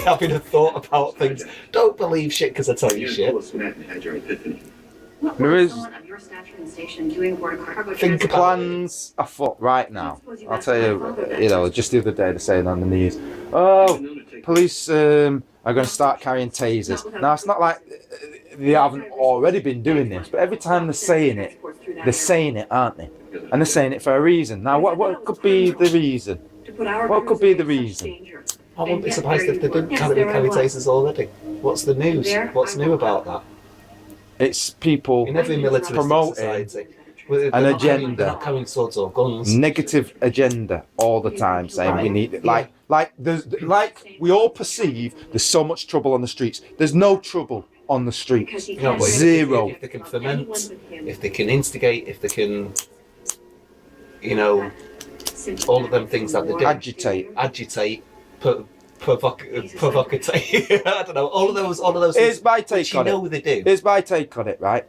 having a thought about things. Don't believe shit because I tell you shit. There is Think about plans afoot right now. I'll tell you, just the other day they're saying on the news, oh, police are going to start carrying tasers. Now, it's not like they haven't already been doing this, but every time they're saying it, aren't they? And they're saying it for a reason. Now, what could be the reason? What could be the reason? I wouldn't be surprised if they didn't carry tasers already. What's the news? What's new about that? It's people in every militaristic promoting society, an agenda, they're not carrying swords or guns. Negative agenda all the time, saying we need it. Like we all perceive there's so much trouble on the streets. There's no trouble on the streets. No, but Zero. If they can ferment, if they can instigate, if they can, all of them things that they do. Agitate, provocate. I don't know. All of those. Here's my take on it. They do. Here's my take on it, right?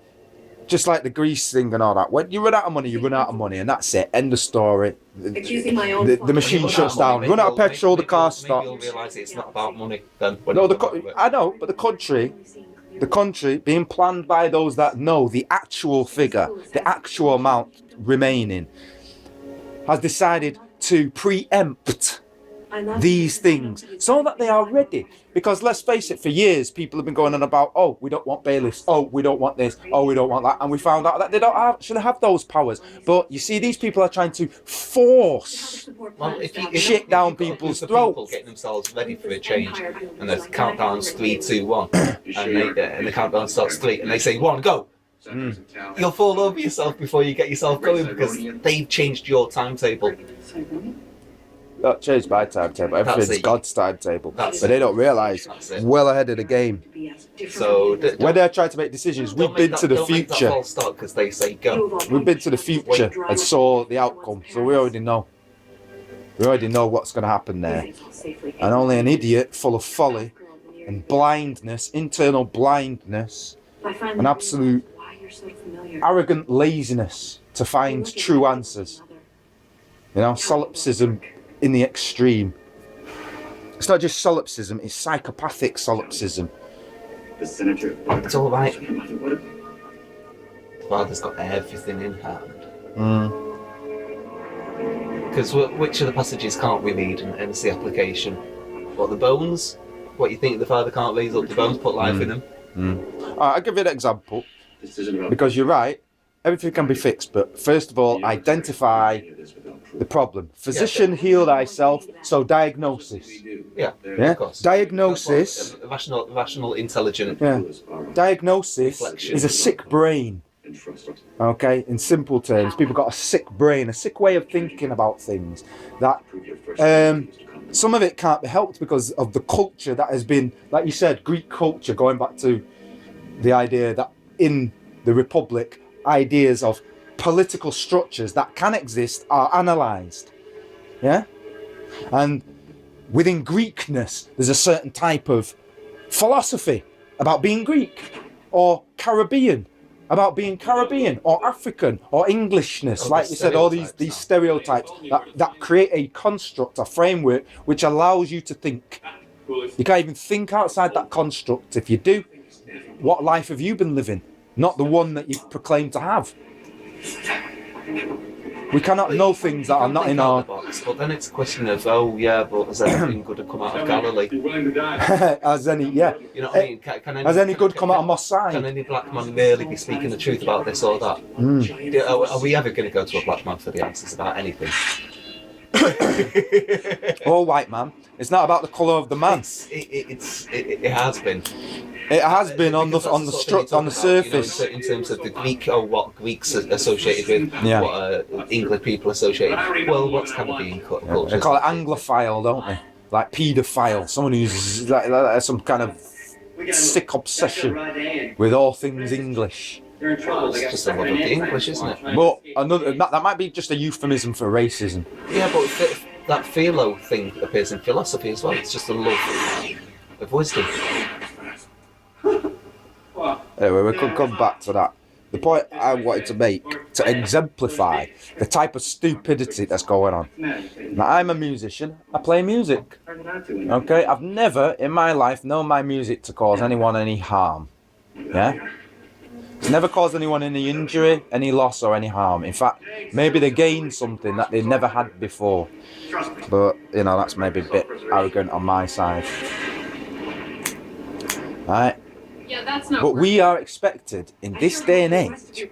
Just like the grease thing and all that. When you run out of money, you run out of money, and that's it. End of story. The machine shuts down. Run out of petrol, the car stops. You'll realise it's not about money then. No, I know, but the country being planned by those that know the actual figure, the actual amount remaining, has decided to preempt these things so that they are ready. Because let's face it, for years people have been going on about, oh, we don't want bailiffs, oh, we don't want this, oh, we don't want that, and we found out that they don't actually have those powers. But you see, these people are trying to force shit down people's throats. People getting themselves ready for a change, and the countdown's 3, 2, 1, and the countdown starts 3, and they say 1, go. You'll fall over yourself before you get yourself going because they've changed your timetable. Not changed my timetable. Everything's God's timetable, but they don't realise well ahead of the game. So when they're trying to make decisions, we've been to the future. Because they say go. We've been to the future and saw the outcome, so we already know. We already know what's going to happen there. And only an idiot full of folly and blindness, internal blindness, and absolute arrogant laziness to find true answers. Solipsism in the extreme. It's not just solipsism, it's psychopathic solipsism. It's all right. The Father's got everything in hand. Because which of the passages can't we read and see application? What, the bones? What, you think the Father can't raise up the bones, put life in them? I'll give you an example. Because you're right, everything can be fixed, but first of all, identify the problem. Physician, heal thyself. So diagnosis. Yeah. Of course. Diagnosis. Rational, intelligent. Yeah. Diagnosis reflection. Is a sick brain. Okay. In simple terms, people got a sick brain, a sick way of thinking about things. That some of it can't be helped because of the culture that has been, like you said, Greek culture. Going back to the idea that in the Republic, ideas of political structures that can exist are analysed. Yeah? And within Greekness, there's a certain type of philosophy about being Greek, or Caribbean, about being Caribbean, or African, or Englishness, like you said, all these stereotypes that create a construct, a framework, which allows you to think. You can't even think outside that construct. If you do, what life have you been living? Not the one that you proclaim to have. We cannot know things that are not in our box. But then it's a question of, but has anything good come out of Galilee? Has any, yeah. You know what I mean? Has any good come out of Moss Side? Can any black man really be speaking the truth about this or that? Are we ever going to go to a black man for the answers about anything? Or white man. It's not about the colour of the man. It has been. It has been on the surface. In terms of the Greek, what Greeks are associated with, what English people associated with. Well, what's kind of being culture? They call it Anglophile, don't they? Like paedophile, someone who's like some kind of sick obsession with all things English. It's just a love of the English, isn't it? But that might be just a euphemism for racism. Yeah, but that philo thing appears in philosophy as well. It's just a love of wisdom. Anyway, we could come back to that. the point I wanted to make to exemplify the type of stupidity that's going on. Now, I'm a musician. I play music. Okay, I've never in my life known my music to cause anyone any harm. Yeah, it's never caused anyone any injury, any loss, or any harm. In fact, maybe they gained something that they never had before. But you know, that's maybe a bit arrogant on my side. Right? But we are expected in this day and age,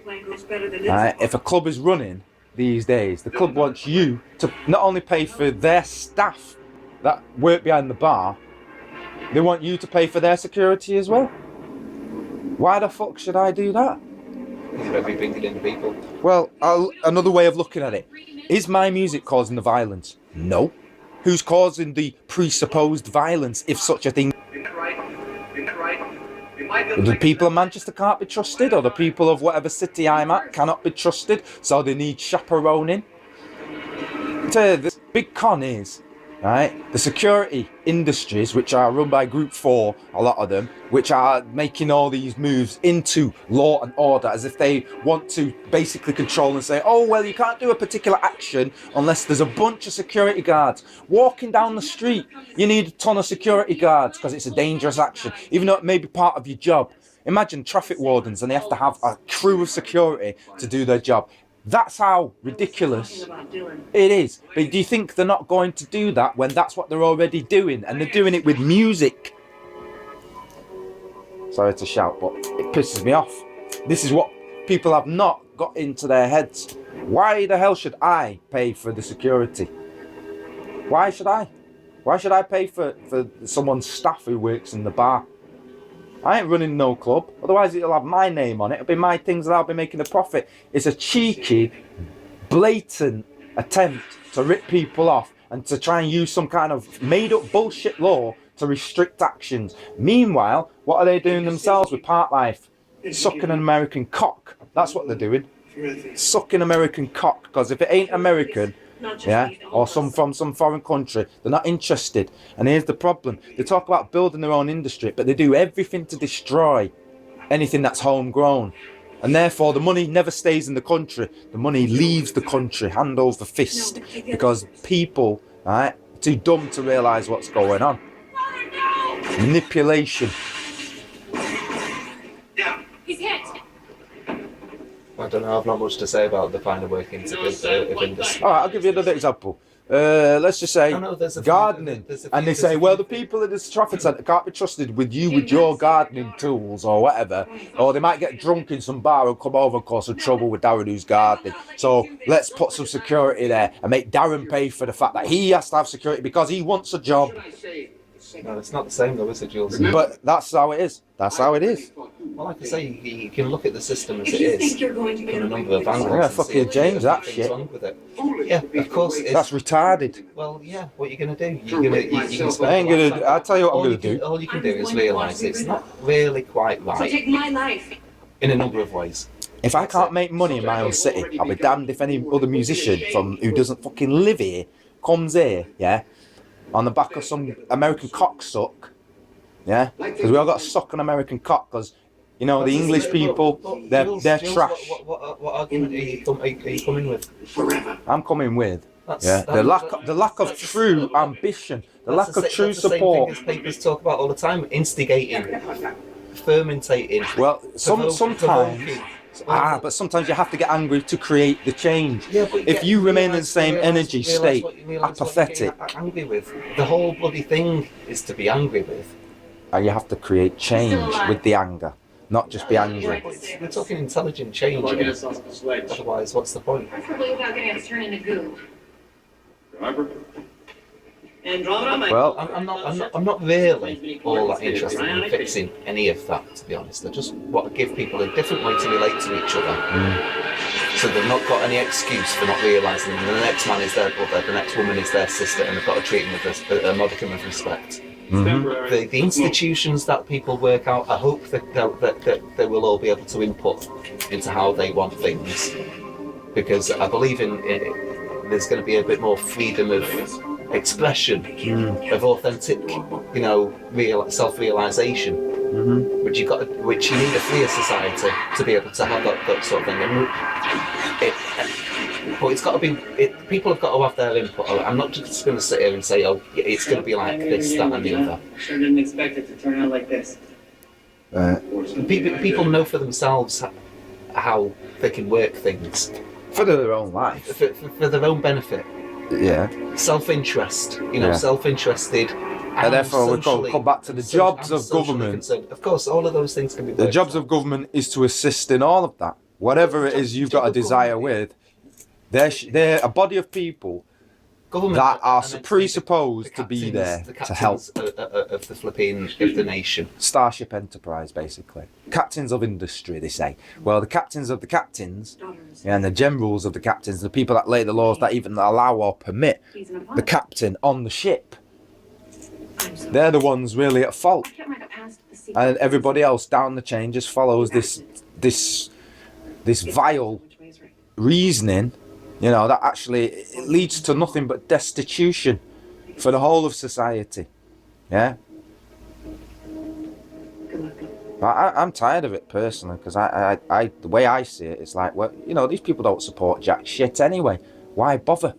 right, if a club is running these days, the club wants you to not only pay for their staff that work behind the bar, they want you to pay for their security as well. Why the fuck should I do that? Every bringing in people. Well, another way of looking at it, is my music causing the violence? No. Who's causing the presupposed violence, if such a thing? The people of Manchester can't be trusted, or the people of whatever city I'm at cannot be trusted, so they need chaperoning. The big con is, right, the security industries, which are run by Group 4, a lot of them, which are making all these moves into law and order as if they want to basically control and say, oh, well, you can't do a particular action unless there's a bunch of security guards. Walking down the street, you need a ton of security guards because it's a dangerous action, even though it may be part of your job. Imagine traffic wardens and they have to have a crew of security to do their job. That's how ridiculous it is. But do you think they're not going to do that when that's what they're already doing? And they're doing it with music. Sorry to shout, but it pisses me off. This is what people have not got into their heads. Why the hell should I pay for the security? Why should I? Why should I pay for someone's staff who works in the bar? I ain't running no club, otherwise it'll have my name on it. It'll be my things that I'll be making a profit. It's a cheeky, blatant attempt to rip people off and to try and use some kind of made-up bullshit law to restrict actions. Meanwhile, what are they doing themselves with Part Life? Sucking an American cock. That's what they're doing. Sucking American cock, because if it ain't American, yeah, or from some foreign country, they're not interested. And here's the problem: they talk about building their own industry, but they do everything to destroy anything that's homegrown, and therefore the money never stays in the country. The money leaves the country hand over fist because people, right, are too dumb to realise what's going on. Manipulation. He's hit. I don't know, I've not much to say about the kind of work into the industry. Alright, I'll give you another example. Let's just say gardening. And they say, well, the people in this traffic centre can't be trusted with you with your gardening tools or whatever. Or they might get drunk in some bar and come over and cause some trouble with Darren who's gardening. So let's put some security there and make Darren pay for the fact that he has to have security because he wants a job. No, it's not the same though, is it, Jules? But that's how it is. That's how it is. Well, like I say, you can look at the system as it is from a number of angles. Yeah, fuck you, James, that shit. Wrong with it. Yeah, of course it is. That's retarded. Well, yeah, what are you going to do? You're gonna spend I ain't gonna, I'll tell you what I'm gonna do. All you can do is realise it's not really quite right. Take my life. In a number of ways. If I can't make money in my own city, I'll be damned if any other musician who doesn't fucking live here comes here, yeah, on the back of some American cocksuck, yeah, because we all got to suck an American cock, because, you know, the English people, they're trash. What argument are you coming with? I'm coming with, the lack of true ambition, the lack of true support. That's the same thing as papers talk about all the time, instigating, fermentating. Well, sometimes... but sometimes you have to get angry to create the change. Yeah, if you remain in the same energy state, apathetic. Angry with. The whole bloody thing is to be angry with. And you have to create change with the anger, not just be angry. We're talking intelligent change. Otherwise, what's the point? Preferably without getting us turned into goo. Well, I'm not really all that interested in fixing any of that, to be honest. I just want to give people a different way to relate to each other. So they've not got any excuse for not realising that the next man is their brother, the next woman is their sister, and they've got to treat them with a modicum of respect. The institutions that people work out, I hope that they will all be able to input into how they want things. Because I believe there's going to be a bit more freedom of expression, of authentic, self-realisation, which you need a freer society to be able to have that sort of thing. But it's got to be. People have got to have their input. I'm not just going to sit here and say, "Oh, it's going to be like this, that, and the other." Sure didn't expect it to turn out like this. People know for themselves how they can work things For their own life. for their own benefit. Yeah. Self-interest, Yeah. self-interested. And therefore we come back to the jobs of government. Concerned. Of course, all of those things can be The worked jobs out. of government is to assist in all of that. Whatever it is you've got a desire with, they're a body of people Government that are meant to be presupposed the to be captains- there the to help. captains of the flipping of the nation. Starship Enterprise, basically. Captains of industry, they say. Well, the captains of the captains, and the generals of the captains, the people that lay the laws that even allow or permit the captain on the ship, they're the ones really at fault. And everybody else down the chain just follows this vile reasoning, that actually it leads to nothing but destitution for the whole of society. Yeah. I'm tired of it personally, because I the way I see it, it's like, well, these people don't support jack shit anyway. Why bother?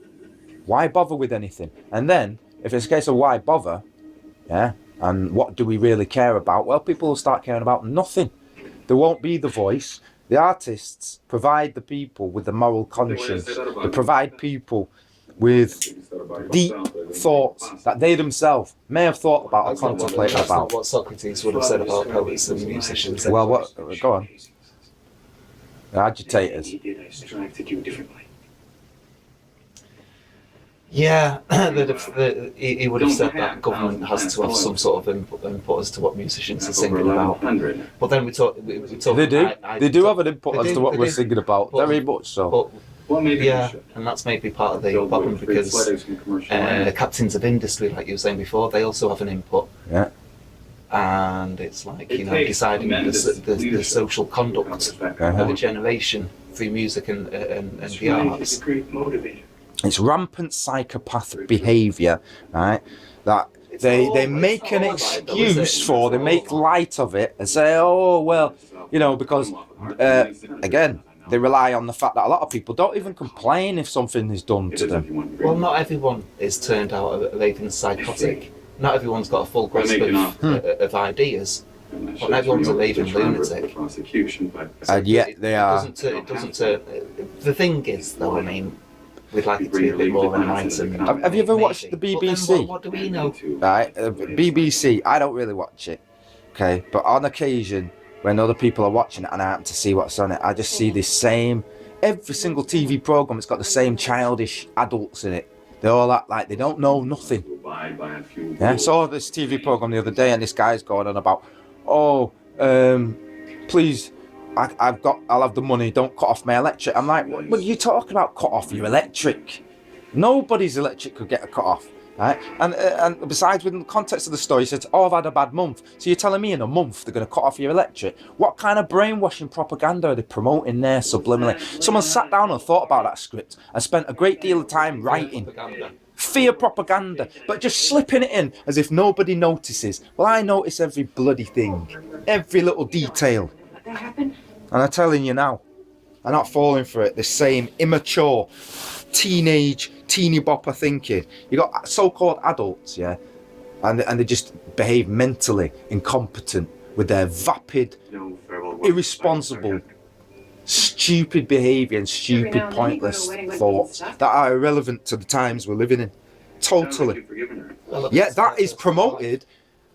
Why bother with anything? And then, if it's a case of why bother, yeah, and what do we really care about? Well, people will start caring about nothing. There won't be the voice. The artists provide the people with the moral conscience. They provide people with deep thoughts that they themselves may have thought about or contemplated That's not about. what Socrates would have said about poets and musicians. Well, what? Go on. Agitators. He did. I strive to do differently. Yeah, he would have said that government has to have some sort of input as to what musicians are singing about. But then we talk. They do. They do have an input as to what we're singing about. But- Very much so. But Well, maybe yeah, we should. and that's maybe part of the Don't problem wait for because sweaters from commercial land. captains of industry, like you were saying before, they also have an input. Yeah. And it's like, It takes deciding tremendous the leadership social to come conduct to that. Uh-huh. of a generation through music and It's the right. arts. It's a great motivator. It's rampant psychopathic behaviour, right? That they make an excuse for, they make light of it and say, oh, well, because, again, they rely on the fact that a lot of people don't even complain if something is done to them. Well, not everyone is turned out of raving psychotic. Not everyone's got a full grasp of ideas. Not everyone's a raving lunatic. And yet they are. It doesn't. The thing is, though, I mean, we'd like it to be a bit more enlightened. Have you ever watched the But then BBC? what do we know? Right, BBC, I don't really watch it, okay? But on occasion, when other people are watching it and I happen to see what's on it, I just see this same, every single TV programme, it's got the same childish adults in it. They all act like they don't know nothing. Yeah, I saw this TV programme the other day and this guy's going on about, please, I'll have the money, don't cut off my electric. I'm like, what are you talking about, cut off your electric? Nobody's electric could get a cut off, right? And besides, within the context of the story, he said, I've had a bad month. So you're telling me in a month they're going to cut off your electric? What kind of brainwashing propaganda are they promoting there subliminally? Someone sat down and thought about that script and spent a great deal of time writing. Fear propaganda, but just slipping it in as if nobody notices. Well, I notice every bloody thing, every little detail. That happened? And I'm telling you now, I'm not falling for it. The same immature, teeny bopper thinking. You got so-called adults, yeah, and they just behave mentally incompetent with their vapid, irresponsible, stupid behaviour and stupid, pointless thoughts that are irrelevant to the times we're living in. Totally. Yet that is promoted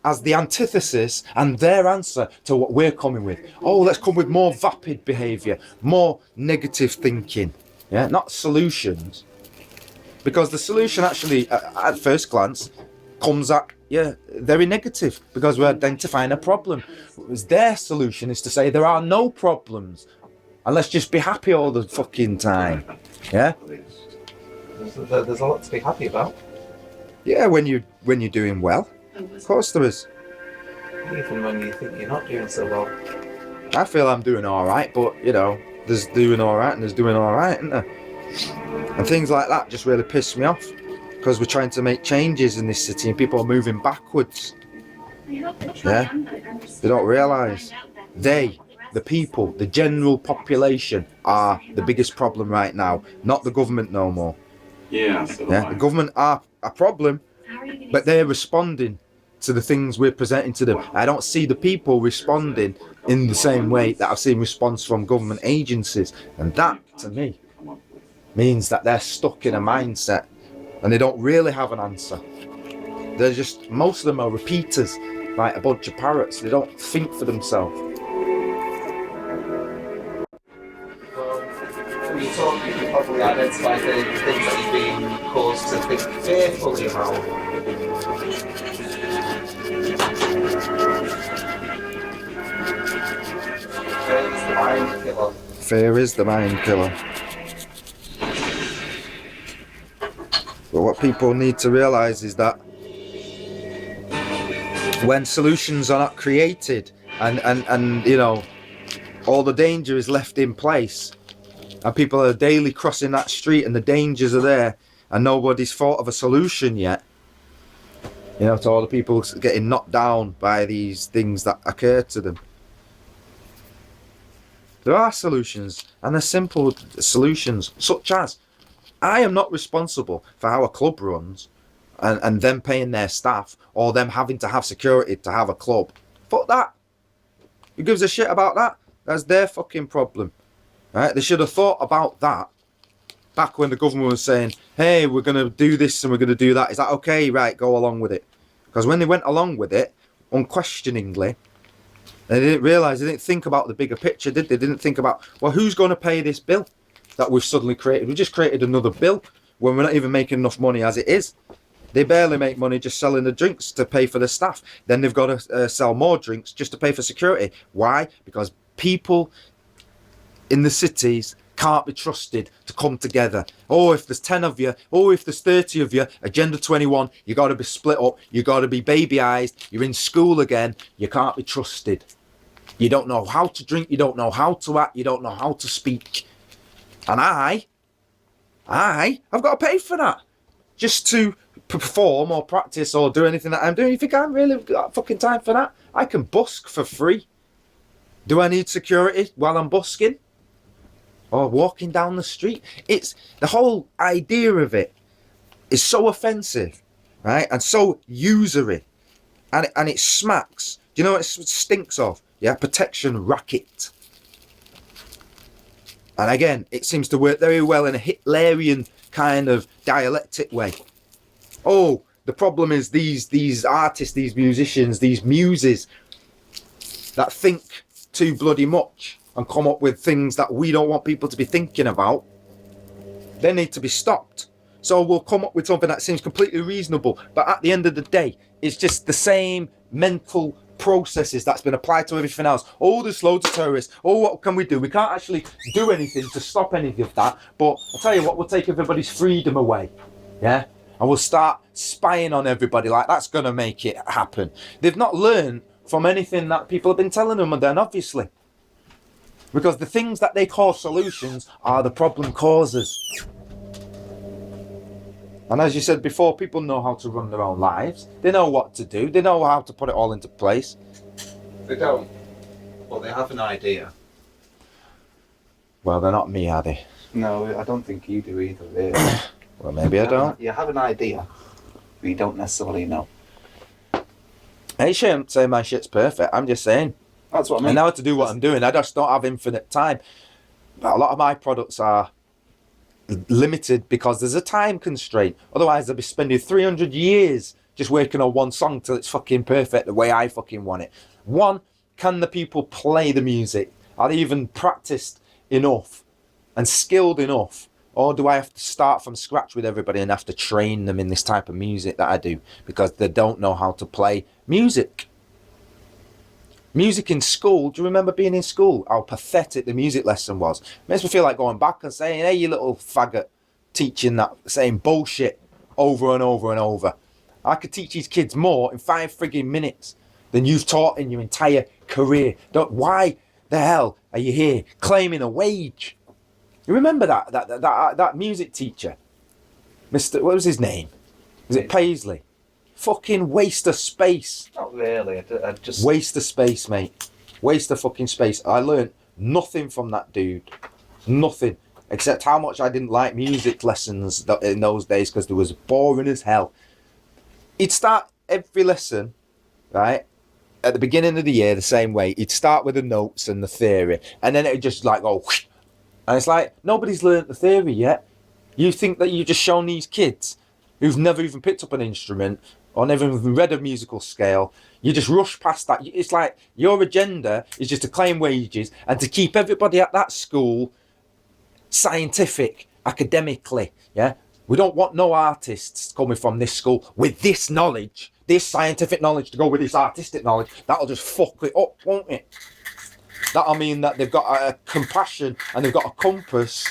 as the antithesis and their answer to what we're coming with. Oh, let's come with more vapid behaviour, more negative thinking. Yeah, not solutions. Because the solution actually, at first glance, comes at, very negative, because we're identifying a problem. Whereas their solution is to say there are no problems, and let's just be happy all the fucking time. Yeah? There's a lot to be happy about. Yeah, when you're doing well. Of course there is. Even when you think you're not doing so well. I feel I'm doing alright, but, there's doing alright and there's doing alright, isn't there? And things like that just really piss me off, because we're trying to make changes in this city and people are moving backwards. Yeah? They don't realise they, the people, the general population are the biggest problem right now, not the government no more. Yeah, so Yeah? The government are a problem, but they're responding to the things we're presenting to them. I don't see the people responding in the same way that I've seen response from government agencies. And that, to me, means that they're stuck in a mindset and they don't really have an answer. They're just, most of them are repeaters, like a bunch of parrots. They don't think for themselves. Well, when you talk, you can probably identify the things that you're being caused to think fearfully about. Fear is the mind killer. Fear is the mind killer. But what people need to realise is that when solutions are not created and you know, all the danger is left in place and people are daily crossing that street and the dangers are there and nobody's thought of a solution yet, you know, to all the people getting knocked down by these things that occur to them. There are solutions, and they're simple solutions, such as I am not responsible for how a club runs and them paying their staff or them having to have security to have a club. Fuck that. Who gives a shit about that? That's their fucking problem. Right? They should have thought about that back when the government was saying, hey, we're going to do this and we're going to do that. Is that okay? Right, go along with it. Because when they went along with it, unquestioningly, they didn't realise, they didn't think about the bigger picture, did they? They didn't think about, well, who's going to pay this bill that we've suddenly created? We just created another bill when we're not even making enough money as it is. They barely make money just selling the drinks to pay for the staff. Then they've got to sell more drinks just to pay for security. Why? Because people in the cities can't be trusted to come together. Oh, if there's 10 of you, oh, if there's 30 of you, Agenda 21, you got to be split up, you got to be babyized, you're in school again, you can't be trusted. You don't know how to drink, you don't know how to act, you don't know how to speak. And I've got to pay for that. Just to perform or practice or do anything that I'm doing. You think I'm really got fucking time for that? I can busk for free. Do I need security while I'm busking? Or walking down the street? It's the whole idea of it is so offensive, right? And so usury. And it smacks. Do you know what it stinks of? Yeah, protection racket. And again, it seems to work very well in a Hitlerian kind of dialectic way. Oh, the problem is these artists, these musicians, these muses that think too bloody much and come up with things that we don't want people to be thinking about. They need to be stopped. So we'll come up with something that seems completely reasonable, but at the end of the day, it's just the same mental processes that's been applied to everything else. Oh, there's loads of terrorists. Oh, what can we do? We can't actually do anything to stop any of that. But I'll tell you what, we'll take everybody's freedom away. Yeah? And we'll start spying on everybody like that's going to make it happen. They've not learned from anything that people have been telling them then, obviously. Because the things that they call solutions are the problem causes. And as you said before, people know how to run their own lives. They know what to do. They know how to put it all into place. They don't. Well, they have an idea. Well, they're not me, are they? No, I don't think you do either, really. Well, maybe I don't. You have an idea, but you don't necessarily know. I shouldn't say my shit's perfect. I'm just saying. That's what I mean. I know how to do what I'm doing. I just don't have infinite time. But a lot of my products are limited because there's a time constraint. Otherwise, I'd be spending 300 years just working on one song till it's fucking perfect the way I fucking want it. One, can the people play the music? Are they even practiced enough and skilled enough? Or do I have to start from scratch with everybody and have to train them in this type of music that I do because they don't know how to play music? Music in school, do you remember being in school? How pathetic the music lesson was. Makes me feel like going back and saying, hey, you little faggot, teaching that same bullshit over and over and over. I could teach these kids more in 5 frigging minutes than you've taught in your entire career. Why the hell are you here claiming a wage? You remember that music teacher? What was his name? Was it Paisley? Fucking waste of space. Not really. I just Waste of space, mate. Waste of fucking space. I learned nothing from that dude. Nothing. Except how much I didn't like music lessons in those days because they was boring as hell. He'd start every lesson, right, at the beginning of the year the same way. He'd start with the notes and the theory, and then it'd just like go whoosh. And it's like, nobody's learnt the theory yet. You think that you've just shown these kids who've never even picked up an instrument or never even read a musical scale, you just rush past that. It's like your agenda is just to claim wages and to keep everybody at that school scientific, academically, yeah? We don't want no artists coming from this school with this knowledge, this scientific knowledge to go with this artistic knowledge. That'll just fuck it up, won't it? That'll mean that they've got a compassion and they've got a compass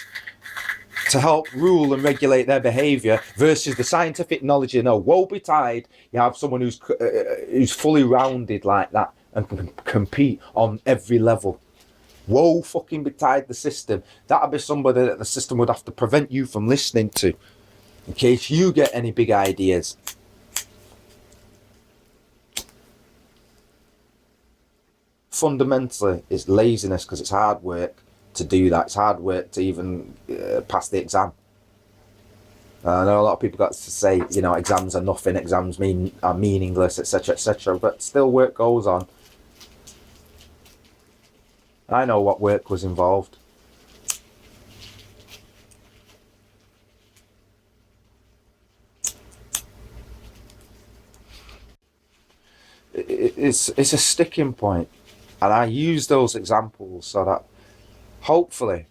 to help rule and regulate their behaviour versus the scientific knowledge. You know, woe betide you have someone who's fully rounded like that and can compete on every level. Woe fucking betide the system. That'd be somebody that the system would have to prevent you from listening to in case you get any big ideas. Fundamentally, it's laziness because it's hard work to do that. It's hard work to even pass the exam. I know a lot of people got to say, you know, exams are nothing, exams are meaningless, etc., but still work goes on. I know what work was involved. It's a sticking point, and I use those examples so that hopefully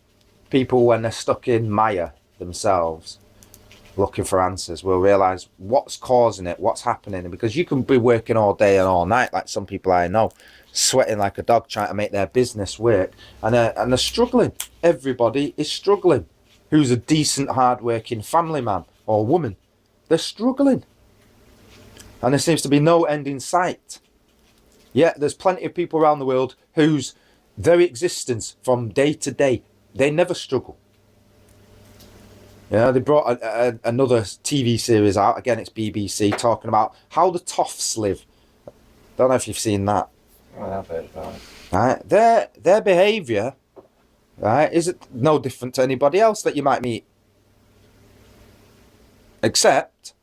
people, when they're stuck in mire themselves looking for answers, will realise what's causing it, what's happening. Because you can be working all day and all night, like some people I know, sweating like a dog trying to make their business work, and they're struggling. Everybody is struggling who's a decent hard-working family man or woman. They're struggling, and there seems to be no end in sight. Yet there's plenty of people around the world whose very existence from day to day, they never struggle. Yeah, they brought another TV series out, again it's BBC, talking about how the toffs live. Don't know if you've seen that. I've heard about it. Right, their behaviour, right, is no different to anybody else that you might meet, except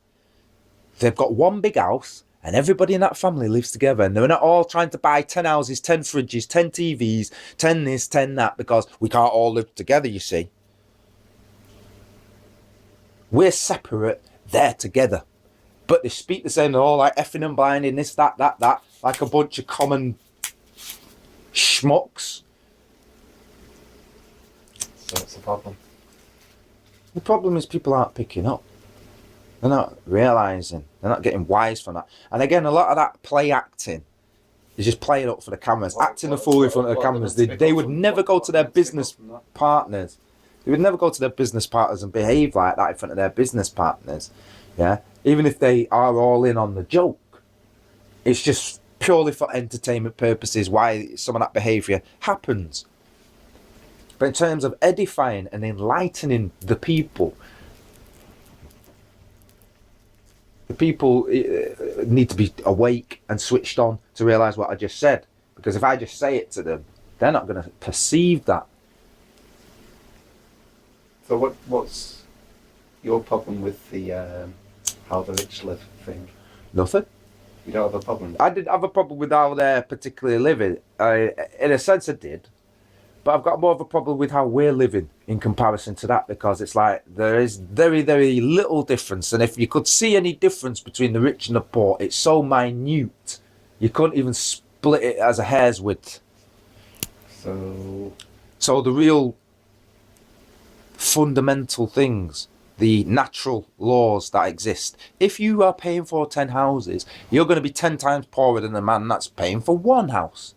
they've got one big house and everybody in that family lives together, and they're not all trying to buy 10 houses, 10 fridges, 10 TVs, 10 this, 10 that, because we can't all live together, you see. We're separate, they're together, but they speak the same. They're all like effing and blinding, this, that, like a bunch of common schmucks. So what's the problem? The problem is people aren't picking up. They're not realising. They're not getting wise from that. And again, a lot of that play acting is just playing up for the cameras, acting a fool in front of the cameras. They would never go to their business partners. They would never go to their business partners and behave like that in front of their business partners. Yeah, even if they are all in on the joke. It's just purely for entertainment purposes why some of that behaviour happens. But in terms of edifying and enlightening the people need to be awake and switched on to realise what I just said. Because if I just say it to them, they're not going to perceive that. So what's your problem with the how the rich live thing? Nothing. You don't have a problem? I didn't have a problem with how they're particularly living. In a sense I did. But I've got more of a problem with how we're living in comparison to that, because it's like there is very, very little difference. And if you could see any difference between the rich and the poor, it's so minute. You couldn't even split it as a hair's width. So the real fundamental things, the natural laws that exist. If you are paying for 10 houses, you're going to be 10 times poorer than the man that's paying for one house.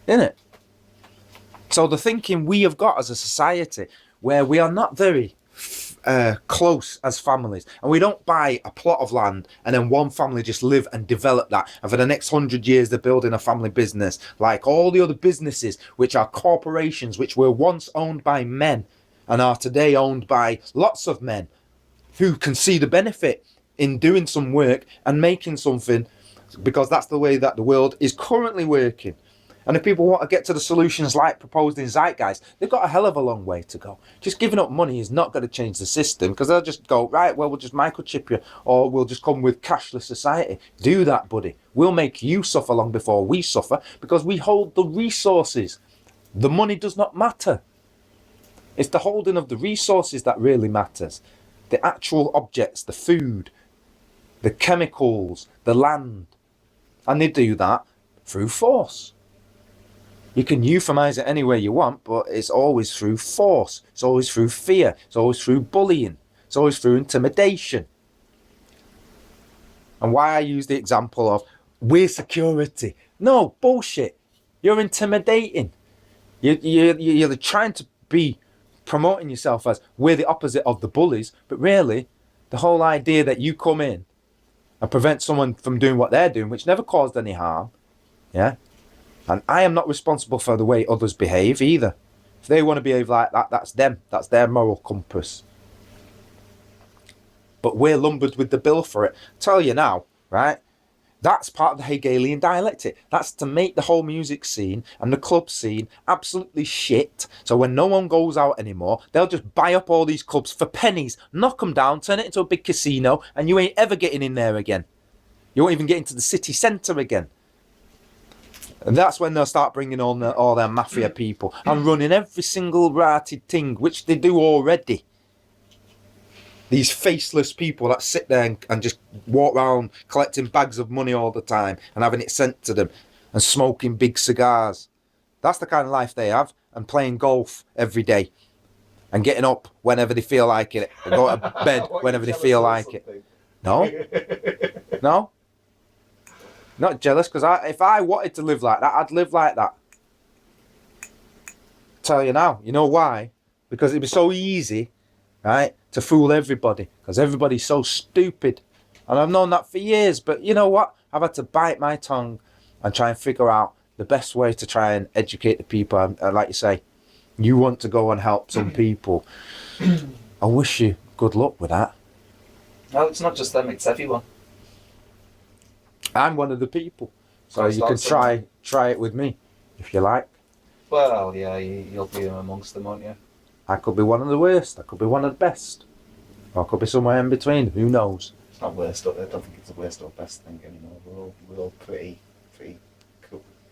Innit? So the thinking we have got as a society, where we are not very close as families, and we don't buy a plot of land and then one family just live and develop that, and for the next 100 years they're building a family business like all the other businesses, which are corporations which were once owned by men and are today owned by lots of men who can see the benefit in doing some work and making something, because that's the way that the world is currently working. And if people want to get to the solutions like proposed in Zeitgeist, they've got a hell of a long way to go. Just giving up money is not going to change the system, because they'll just go, right, well, we'll just microchip you, or we'll just come with cashless society. Do that, buddy. We'll make you suffer long before we suffer, because we hold the resources. The money does not matter. It's the holding of the resources that really matters. The actual objects, the food, the chemicals, the land. And they do that through force. You can euphemize it any way you want, but it's always through force. It's always through fear. It's always through bullying. It's always through intimidation. And why I use the example of, we're security. No, bullshit. You're intimidating. You're trying to be promoting yourself as, we're the opposite of the bullies, but really, the whole idea that you come in and prevent someone from doing what they're doing, which never caused any harm, yeah? And I am not responsible for the way others behave either. If they want to behave like that, that's them. That's their moral compass. But we're lumbered with the bill for it. Tell you now, right? That's part of the Hegelian dialectic. That's to make the whole music scene and the club scene absolutely shit. So when no one goes out anymore, they'll just buy up all these clubs for pennies, knock them down, turn it into a big casino, and you ain't ever getting in there again. You won't even get into the city centre again. And that's when they'll start bringing on all their mafia people and running every single ratted thing, which they do already. These faceless people that sit there and just walk around collecting bags of money all the time and having it sent to them and smoking big cigars. That's the kind of life they have, and playing golf every day and getting up whenever they feel like it and go to bed whenever they feel like it. No? No? Not jealous, because if I wanted to live like that, I'd live like that. Tell you now, you know why? Because it'd be so easy, right, to fool everybody, because everybody's so stupid. And I've known that for years, but you know what? I've had to bite my tongue and try and figure out the best way to try and educate the people. And like you say, you want to go and help some people. I wish you good luck with that. No, it's not just them, it's everyone. I'm one of the people, so you can try it with me if you like. Well, yeah, you'll be amongst them, won't you? I could be one of the worst. I could be one of the best, or I could be somewhere in between. Who knows? It's not worst. I don't think it's the worst or best thing anymore. We're all pretty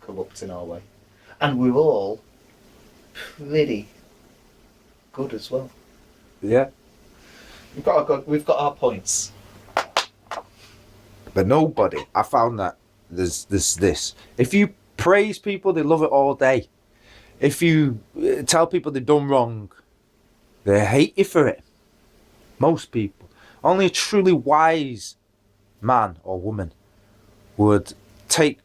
corrupt in our way, and we're all pretty good as well. Yeah. We've got our points. But nobody, I found that there's this. If you praise people, they love it all day. If you tell people they've done wrong, they hate you for it. Most people. Only a truly wise man or woman would take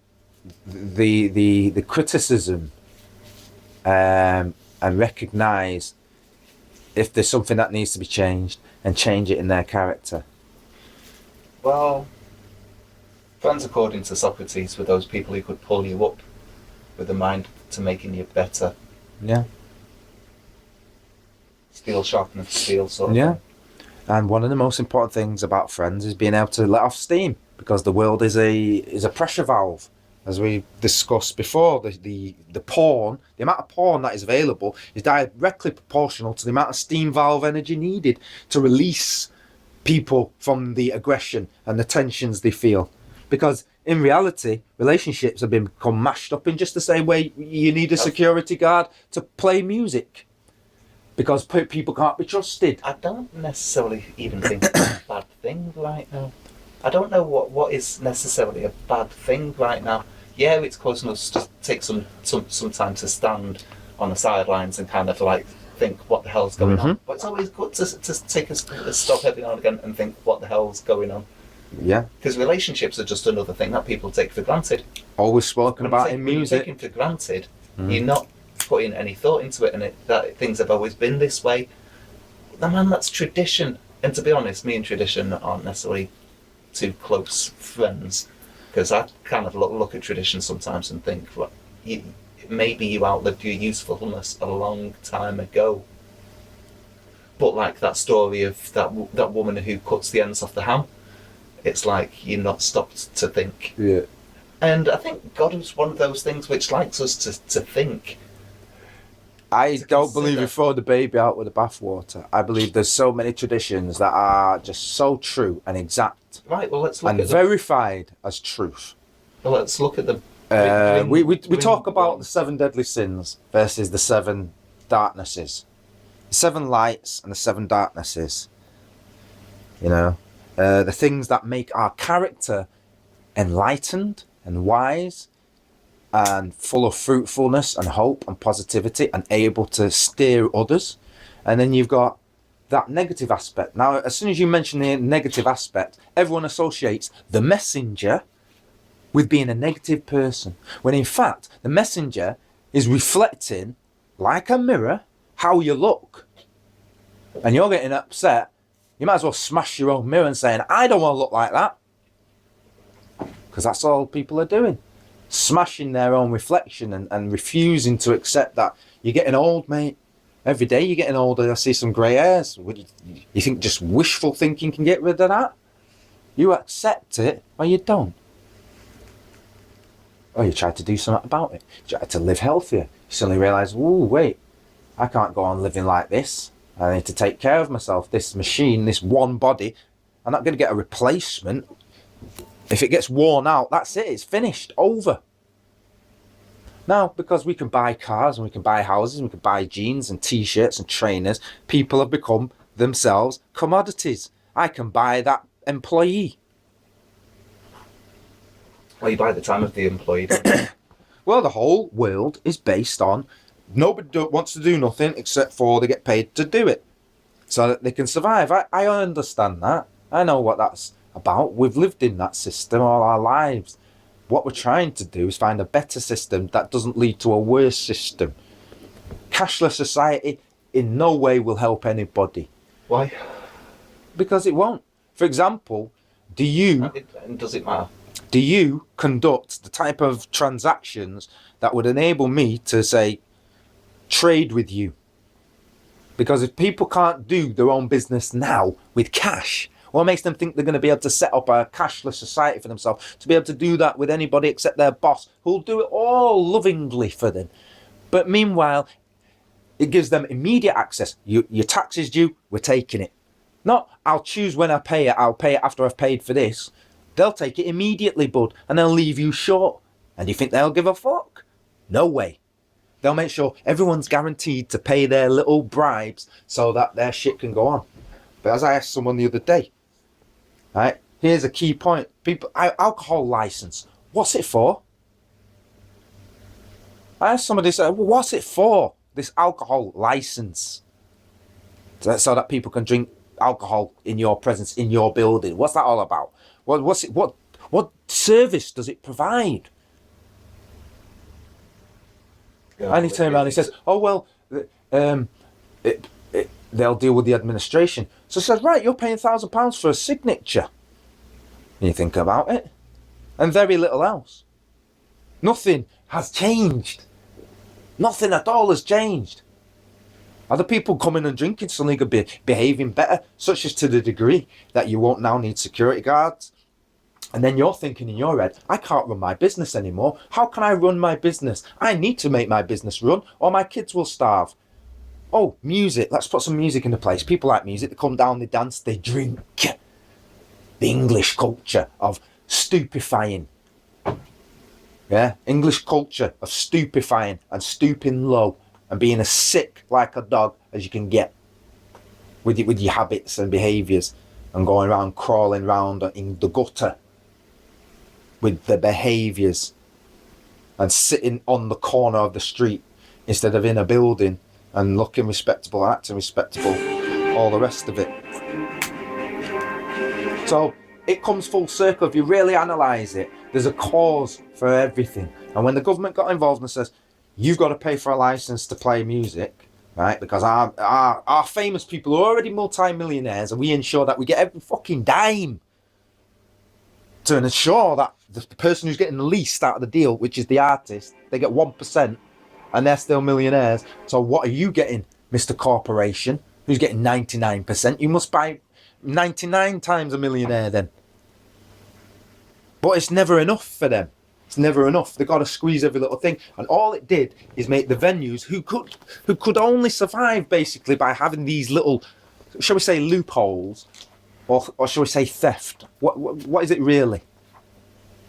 the criticism and recognise if there's something that needs to be changed and change it in their character. Well, friends, according to Socrates, were those people who could pull you up with a mind to making you better. Yeah. Steel sharpeneth steel, sort of Yeah. thing. And one of the most important things about friends is being able to let off steam, because the world is a pressure valve. As we discussed before, the porn, the amount of porn that is available is directly proportional to the amount of steam valve energy needed to release people from the aggression and the tensions they feel. Because in reality, relationships have become mashed up in just the same way you need a security guard to play music. Because people can't be trusted. I don't necessarily even think it's a bad thing right now. I don't know what is necessarily a bad thing right now. Yeah, it's causing us to take some time to stand on the sidelines and kind of like think what the hell's going on. But it's always good to take a stop every now and again and think what the hell's going on. Yeah. Because relationships are just another thing that people take for granted. Always spoken about in When music. you're taking for granted, you're not putting any thought into it, and that things have always been this way. That's tradition. And to be honest, me and tradition aren't necessarily too close friends, because I kind of look at tradition sometimes and think, well, maybe you outlived your usefulness a long time ago. But like that story of that woman who cuts the ends off the ham, It's like you're not stopped to think. Yeah. And I think God is one of those things which likes us to think. I To don't believe consider. you throw the baby out with the bathwater. I believe there's so many traditions that are just so true and exact Right, well, let's look and at verified as truth. let's look at the... We bring talk about one. the 7 deadly sins versus the 7 darknesses. The 7 lights and the 7 darknesses. You know, the things that make our character enlightened and wise and full of fruitfulness and hope and positivity and able to steer others. And then you've got that negative aspect. Now, as soon as you mention the negative aspect, everyone associates the messenger with being a negative person, when in fact the messenger is reflecting, like a mirror, how you look. And you're getting upset, you might as well smash your own mirror and saying, I don't want to look like that. Because that's all people are doing. Smashing their own reflection and refusing to accept that you're getting old, mate. Every day you're getting older. I see some grey hairs. You think just wishful thinking can get rid of that? You accept it or you don't. Or you try to do something about it. You try to live healthier. You suddenly realise, ooh, wait, I can't go on living like this. I need to take care of myself. This machine, this one body, I'm not going to get a replacement. If it gets worn out, that's it. It's finished. Over. Now, because we can buy cars and we can buy houses and we can buy jeans and t-shirts and trainers, people have become themselves commodities. I can buy that employee. Well, you buy the time of the employee, don't you? Well, the whole world is based on nobody wants to do nothing except for they get paid to do it so that they can survive. I understand that. I know what that's about. We've lived in that system all our lives. What we're trying to do is find a better system that doesn't lead to a worse system. Cashless society in no way will help anybody. Why? Because it won't. For example, And does it matter? do you conduct the type of transactions that would enable me to, say, trade with you? Because if people can't do their own business now with cash, what makes them think they're going to be able to set up a cashless society for themselves, to be able to do that with anybody except their boss, who'll do it all lovingly for them? But meanwhile, it gives them immediate access. Your tax is due, we're taking it. Not, I'll choose when I pay it, I'll pay it after I've paid for this. They'll take it immediately, bud, and they'll leave you short. And you think they'll give a fuck? No way. They'll make sure everyone's guaranteed to pay their little bribes so that their shit can go on. But as I asked someone the other day, right, here's a key point. People, alcohol license, what's it for? I asked somebody, well, what's it for, this alcohol license? So that people can drink alcohol in your presence, in your building. What's that all about? What service does it provide? Yeah, And he turned around and he says, oh, well, they'll deal with the administration. So I said, right, you're paying £1,000 for a signature. And you think about it. And very little else. Nothing has changed. Nothing at all has changed. Are the people coming and drinking suddenly going to be behaving better, such as to the degree that you won't now need security guards? And then you're thinking in your head, I can't run my business anymore. How can I run my business? I need to make my business run or my kids will starve. Oh, music. Let's put some music into place. People like music. They come down, they dance, they drink. The English culture of stupefying. Yeah, English culture of stupefying and stooping low and being as sick like a dog as you can get with your habits and behaviours and going around crawling around in the gutter with the behaviours and sitting on the corner of the street instead of in a building and looking respectable and acting respectable, all the rest of it. So it comes full circle. If you really analyse it, there's a cause for everything. And when the government got involved and says, you've got to pay for a licence to play music, right? Because our famous people are already multi-millionaires and we ensure that we get every fucking dime to ensure that the person who's getting the least out of the deal, which is the artist, they get 1% and they're still millionaires. So what are you getting, Mr. Corporation, who's getting 99%? You must buy 99 times a millionaire then. But it's never enough for them. It's never enough. They've got to squeeze every little thing. And all it did is make the venues who could only survive basically by having these little, shall we say, loopholes, or shall we say theft? What is it really?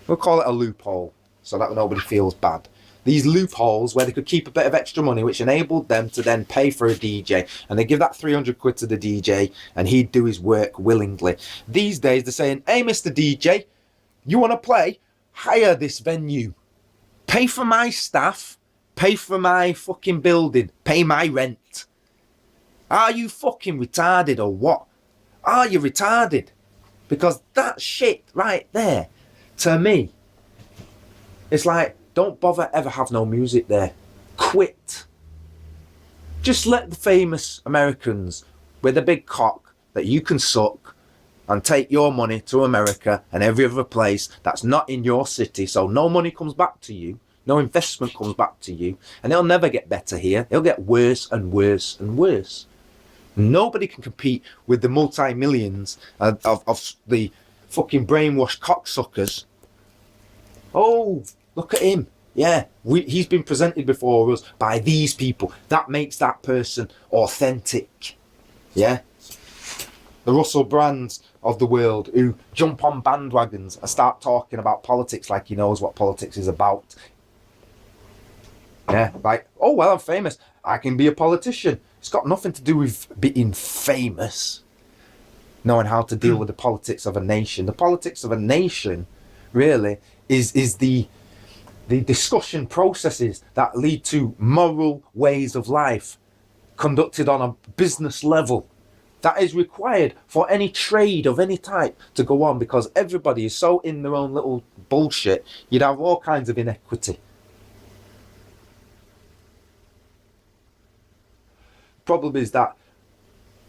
We'll call it a loophole so that nobody feels bad. These loopholes where they could keep a bit of extra money, which enabled them to then pay for a DJ, and they give that 300 quid to the DJ and he'd do his work willingly. These days they're saying, hey Mr. DJ, you want to play? Hire this venue. Pay for my staff. Pay for my fucking building. Pay my rent. Are you fucking retarded or what? Are you retarded? Because that shit right there, to me, it's like, don't bother ever have no music there. Quit. Just let the famous Americans with a big cock that you can suck and take your money to America and every other place that's not in your city, so no money comes back to you, no investment comes back to you, and it'll never get better here. It'll get worse and worse and worse. Nobody can compete with the multi-millions of the fucking brainwashed cocksuckers. Oh, look at him. Yeah, he's been presented before us by these people. That makes that person authentic. Yeah? The Russell Brands of the world who jump on bandwagons and start talking about politics like he knows what politics is about. Yeah, like, oh, well, I'm famous. I can be a politician. It's got nothing to do with being famous. Knowing how to deal with the politics of a nation. The politics of a nation, really, is the discussion processes that lead to moral ways of life conducted on a business level. That is required for any trade of any type to go on, because everybody is so in their own little bullshit, you'd have all kinds of inequity. Problem is that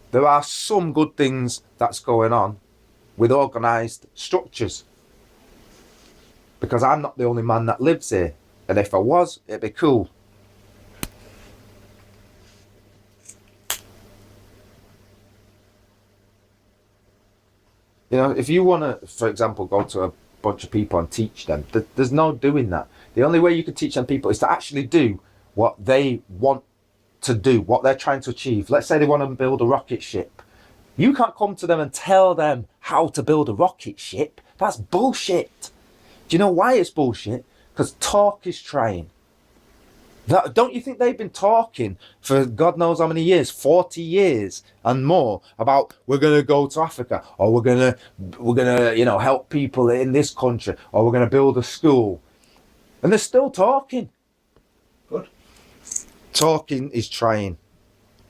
there are some good things that's going on with organised structures. Because I'm not the only man that lives here. And if I was, it'd be cool. You know, if you want to, for example, go to a bunch of people and teach them, there's no doing that. The only way you can teach them people is to actually do what they want to do, what they're trying to achieve. Let's say they want to build a rocket ship. You can't come to them and tell them how to build a rocket ship. That's bullshit. Do you know why it's bullshit? Because talk is trying. Don't you think they've been talking for God knows how many years, 40 years and more, about we're going to go to Africa, or we're going to you know, help people in this country, or we're going to build a school, and they're still talking. Good. Talking is trying,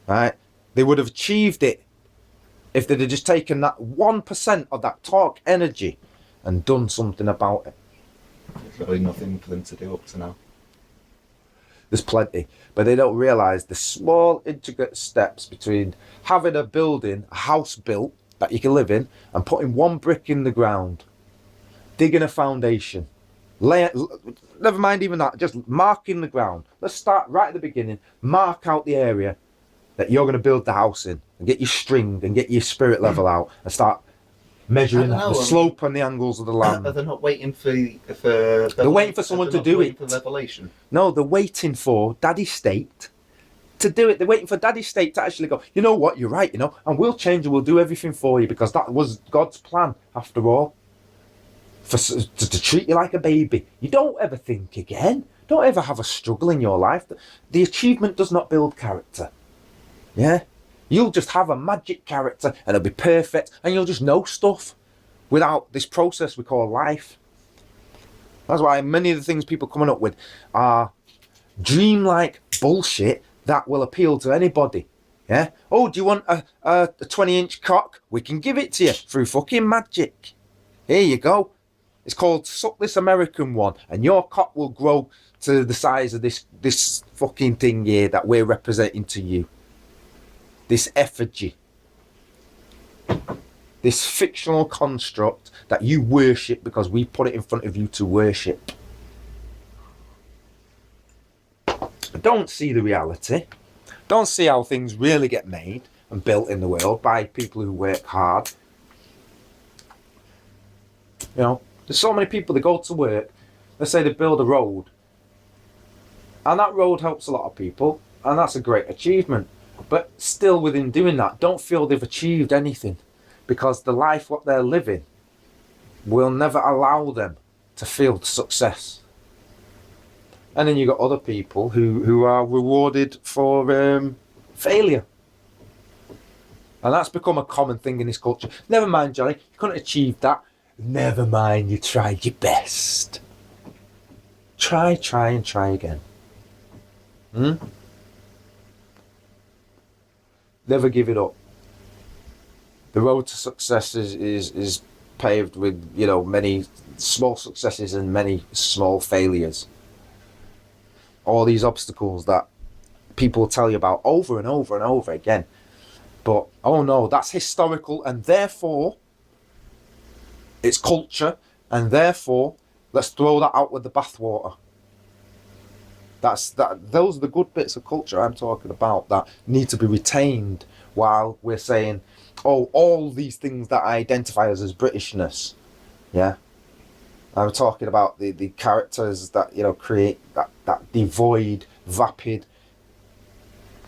right? They would have achieved it if they'd have just taken that 1% of that talk energy and done something about it. There's really nothing for them to do up to now. There's plenty, but they don't realise the small intricate steps between having a building, a house built that you can live in, and putting one brick in the ground, digging a foundation, never mind even that, just marking the ground. Let's start right at the beginning, mark out the area that you're going to build the house in, and get your string and get your spirit level out, and start measuring the slope and the angles of the land. Are they not waiting for they're waiting for someone to do it. For revelation? No, they're waiting for Daddy State to do it. They're waiting for Daddy State to actually go, you know what, you're right, you know, and we'll change and we'll do everything for you, because that was God's plan, after all, to treat you like a baby. You don't ever think again. Don't ever have a struggle in your life. The achievement does not build character. Yeah? You'll just have a magic character and it'll be perfect, and you'll just know stuff without this process we call life. That's why many of the things people coming up with are dreamlike bullshit that will appeal to anybody. Yeah? Oh, do you want a 20-inch cock? We can give it to you through fucking magic. Here you go. It's called Suck This American One, and your cock will grow to the size of this fucking thing here that we're representing to you. This effigy, this fictional construct that you worship because we put it in front of you to worship. Don't see the reality. Don't see how things really get made and built in the world by people who work hard. You know, There's so many people that go to work, let's say they build a road, and that road helps a lot of people, and that's a great achievement. But still within doing that, don't feel they've achieved anything, because the life what they're living will never allow them to feel success. And then you've got other people who are rewarded for failure. And that's become a common thing in this culture. Never mind, Johnny, you couldn't achieve that. Never mind, you tried your best. Try and try again. Never give it up. The road to success is paved with, you know, many small successes and many small failures. All these obstacles that people tell you about over and over and over again. But, oh no, that's historical, and therefore it's culture, and therefore let's throw that out with the bathwater. Those are the good bits of culture I'm talking about that need to be retained while we're saying, oh, all these things that I identify as Britishness. Yeah. I'm talking about the characters that, you know, create that devoid, vapid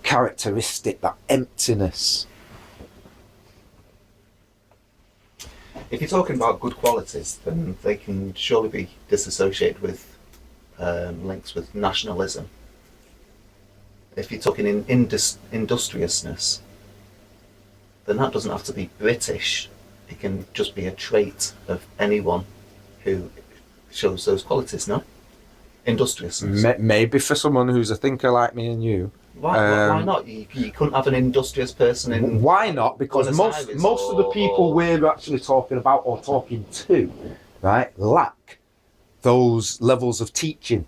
characteristic, that emptiness. If you're talking about good qualities, then they can surely be disassociated with links with nationalism. If you're talking in industriousness, then that doesn't have to be British. It can just be a trait of anyone who shows those qualities, no? Industriousness. Maybe for someone who's a thinker like me and you. Why not? You couldn't have an industrious person in... Why not? Because most of the people we're actually talking about or talking to, right, lack those levels of teaching.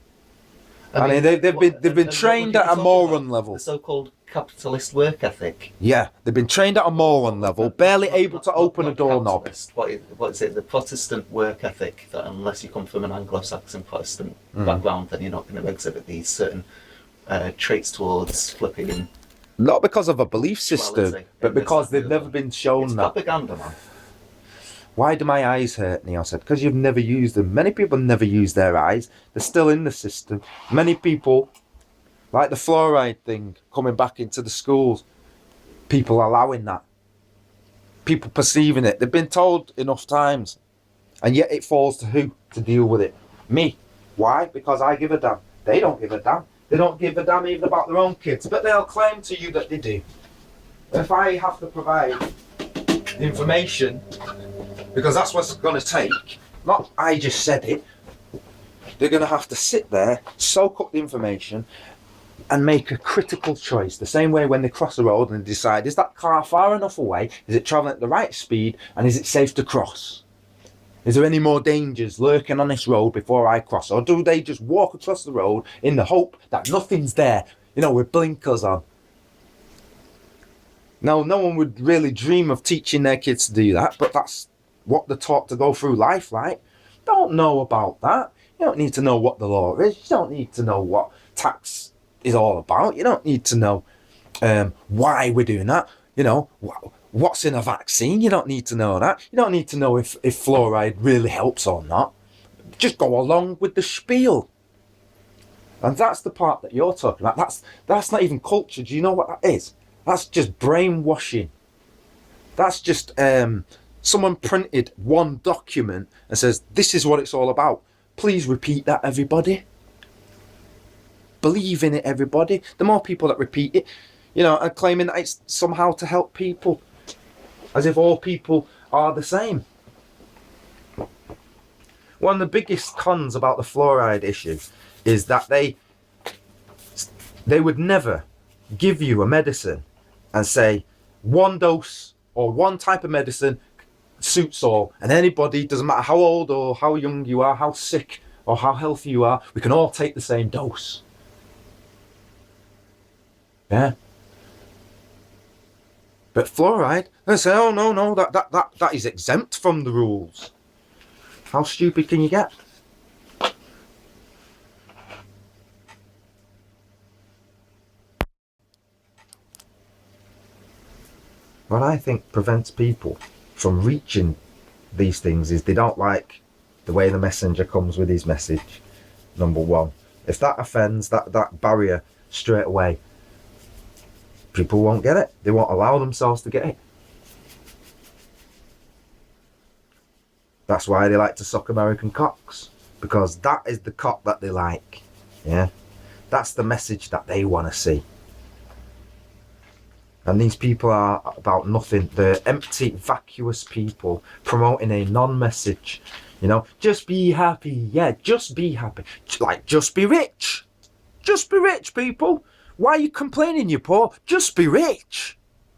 I mean, they've been trained at a moron level. The so-called capitalist work ethic. Yeah, they've been trained at a moron level, barely able to open a doorknob. What is it? The Protestant work ethic, that unless you come from an Anglo-Saxon Protestant background, then you're not going to exhibit these certain traits towards flipping and... Not because of a belief system, but because they've never been shown it's that. Propaganda, man. Why do my eyes hurt, Neil said? Because you've never used them. Many people never use their eyes. They're still in the system. Many people, like the fluoride thing, coming back into the schools, people allowing that. People perceiving it. They've been told enough times. And yet it falls to who to deal with it? Me. Why? Because I give a damn. They don't give a damn. They don't give a damn even about their own kids. But they'll claim to you that they do. If I have to provide the information, because that's what's going to take, not I just said it, they're going to have to sit there, soak up the information and make a critical choice. The same way when they cross the road and decide, is that car far enough away? Is it travelling at the right speed? And is it safe to cross? Is there any more dangers lurking on this road before I cross? Or do they just walk across the road in the hope that nothing's there, you know, with blinkers on? Now, no one would really dream of teaching their kids to do that, but that's what they're taught to go through life like. Don't know about that. You don't need to know what the law is. You don't need to know what tax is all about. You don't need to know why we're doing that. You know, what's in a vaccine. You don't need to know that. You don't need to know if fluoride really helps or not. Just go along with the spiel. And that's the part that you're talking about. That's not even culture. Do you know what that is? That's just brainwashing. That's just someone printed one document and says, this is what it's all about. Please repeat that, everybody. Believe in it, everybody. The more people that repeat it, you know, and claiming that it's somehow to help people. As if all people are the same. One of the biggest cons about the fluoride issue is that they would never give you a medicine and say one dose or one type of medicine suits all, and anybody, doesn't matter how old or how young you are, how sick or how healthy you are, we can all take the same dose. Yeah. But fluoride, they say, oh no, that is exempt from the rules. How stupid can you get? What I think prevents people from reaching these things is they don't like the way the messenger comes with his message, number one. If that offends, that barrier straight away, people won't get it. They won't allow themselves to get it. That's why they like to suck American cocks, because that is the cock that they like. Yeah, that's the message that they want to see. And these people are about nothing. They're empty, vacuous people promoting a non-message. You know, just be happy. Yeah, just be happy. Like, just be rich. Just be rich, people. Why are you complaining you're poor? Just be rich.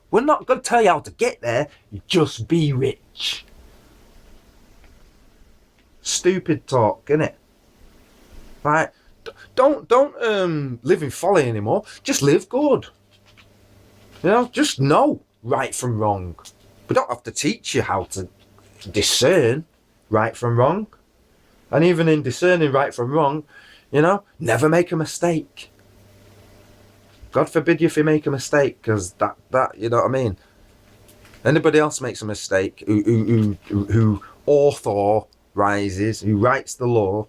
We're not going to tell you how to get there. You just be rich. Stupid talk, innit? Like, don't live in folly anymore. Just live good. You know, just know right from wrong. We don't have to teach you how to discern right from wrong. And even in discerning right from wrong, you know, never make a mistake. God forbid you if you make a mistake, because that you know what I mean. Anybody else makes a mistake who authorizes, who writes the law,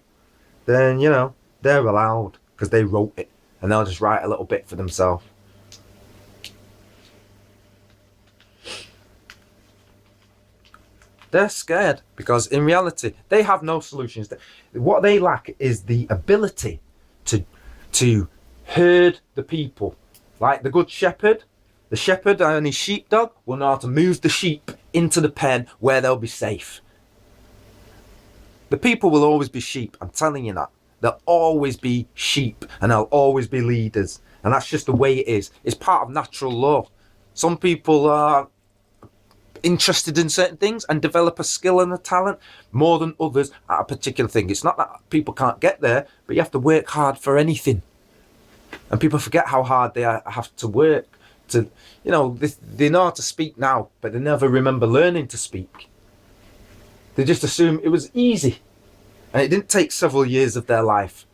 then you know they're allowed because they wrote it, and they'll just write a little bit for themselves. They're scared because in reality they have no solutions. What they lack is the ability to herd the people. Like the good shepherd. The shepherd and his sheepdog will know how to move the sheep into the pen where they'll be safe. The people will always be sheep, I'm telling you that. They'll always be sheep and they'll always be leaders. And that's just the way it is. It's part of natural law. Some people are interested in certain things and develop a skill and a talent more than others at a particular thing. It's not that people can't get there, but you have to work hard for anything. And people forget how hard they have to work to, you know, they know how to speak now, but they never remember learning to speak. They just assume it was easy. And it didn't take several years of their life.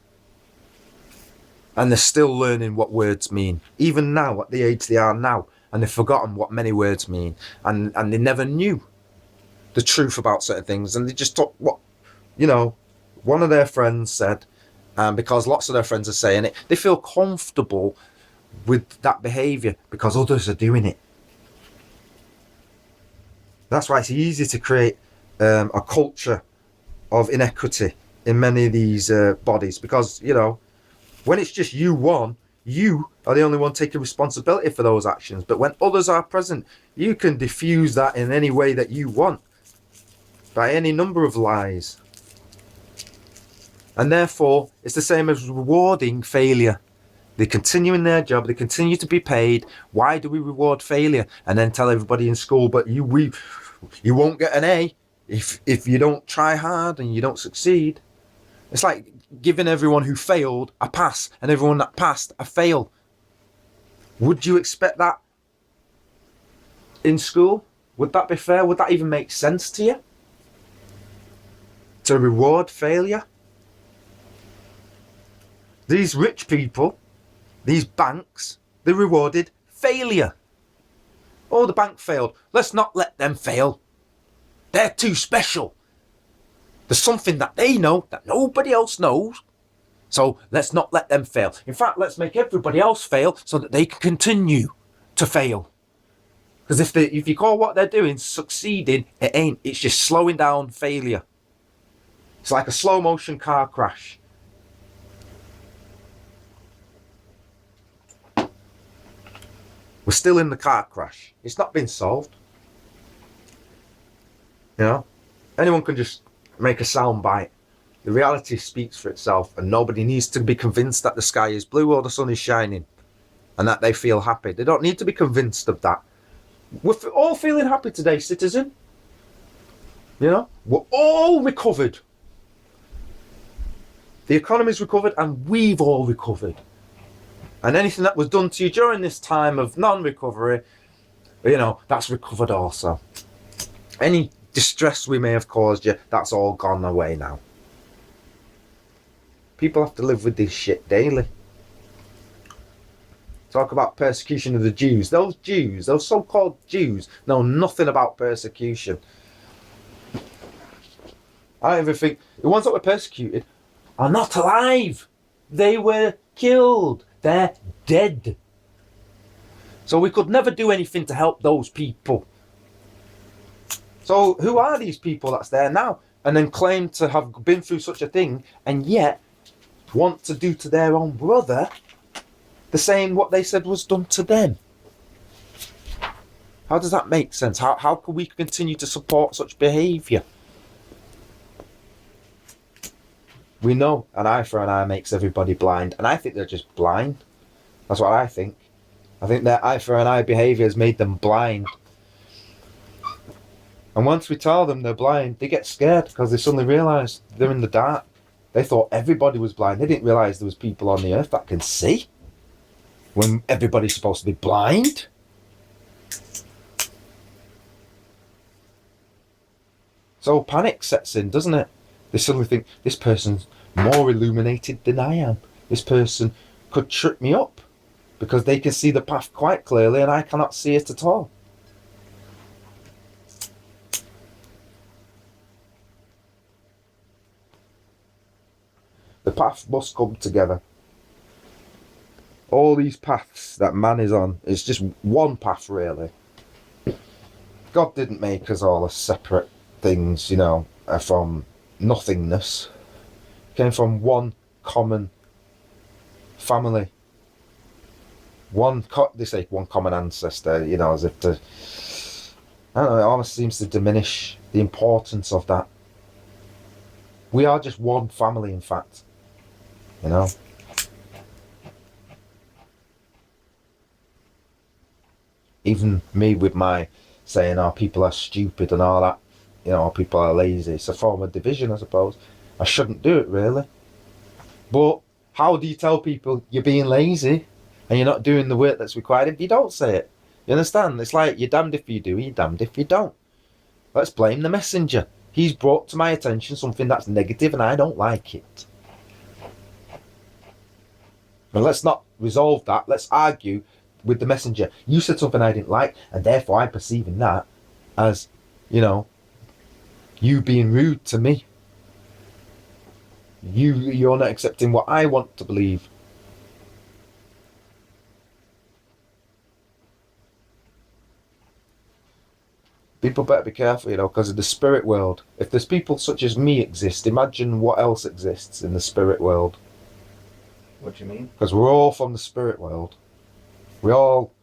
And they're still learning what words mean, even now at the age they are now. And they've forgotten what many words mean, and they never knew the truth about certain things, and they just took what, you know, one of their friends said, and because lots of their friends are saying it, they feel comfortable with that behaviour because others are doing it. That's why it's easy to create a culture of inequity in many of these bodies, because, you know, when it's just you are the only one taking responsibility for those actions. But when others are present, you can diffuse that in any way that you want by any number of lies. And therefore, it's the same as rewarding failure. They continue in their job, they continue to be paid. Why do we reward failure? And then tell everybody in school, but you won't get an A if you don't try hard and you don't succeed. It's like giving everyone who failed a pass and everyone that passed a fail. Would you expect that in school? Would that be fair? Would that even make sense to you? To reward failure? These rich people, these banks, they rewarded failure. Oh, the bank failed. Let's not let them fail. They're too special. There's something that they know that nobody else knows. So let's not let them fail. In fact, let's make everybody else fail so that they can continue to fail. Because if you call what they're doing succeeding, it ain't. It's just slowing down failure. It's like a slow motion car crash. We're still in the car crash. It's not been solved. You know, anyone can just make a sound bite. The reality speaks for itself, and nobody needs to be convinced that the sky is blue or the sun is shining and that they feel happy. They don't need to be convinced of that. We're all feeling happy today, citizen. You know, we're all recovered. The economy's recovered and we've all recovered. And anything that was done to you during this time of non-recovery, you know, that's recovered also. Any distress we may have caused you, that's all gone away now. People have to live with this shit daily. Talk about persecution of the Jews. Those so-called Jews, know nothing about persecution. I don't even think the ones that were persecuted are not alive. They were killed. They're dead. So we could never do anything to help those people. So who are these people that's there now and then claim to have been through such a thing and yet want to do to their own brother the same what they said was done to them? How does that make sense? How can we continue to support such behaviour? We know an eye for an eye makes everybody blind, and I think they're just blind. That's what I think. I think their eye for an eye behaviour has made them blind. And once we tell them they're blind, they get scared because they suddenly realise they're in the dark. They thought everybody was blind. They didn't realise there was people on the earth that can see when everybody's supposed to be blind. So panic sets in, doesn't it? They suddenly think, this person's more illuminated than I am. This person could trip me up because they can see the path quite clearly and I cannot see it at all. The path must come together. All these paths that man is on, it's just one path really. God didn't make us all as separate things, you know, from nothingness. Came from one common family. They say one common ancestor, you know, as if to, I don't know, it almost seems to diminish the importance of that. We are just one family, in fact, you know. Even me with my saying, oh, people are stupid and all that, you know, people are lazy. It's a form of division, I suppose. I shouldn't do it, really. But how do you tell people you're being lazy and you're not doing the work that's required if you don't say it? You understand? It's like you're damned if you do, you're damned if you don't. Let's blame the messenger. He's brought to my attention something that's negative and I don't like it. Well, let's not resolve that. Let's argue with the messenger. You said something I didn't like, and therefore I'm perceiving that as, you know, you being rude to me. You're not accepting what I want to believe. People better be careful, you know, because of the spirit world. If there's people such as me exist, imagine what else exists in the spirit world. What do you mean? Because we're all from the spirit world. We all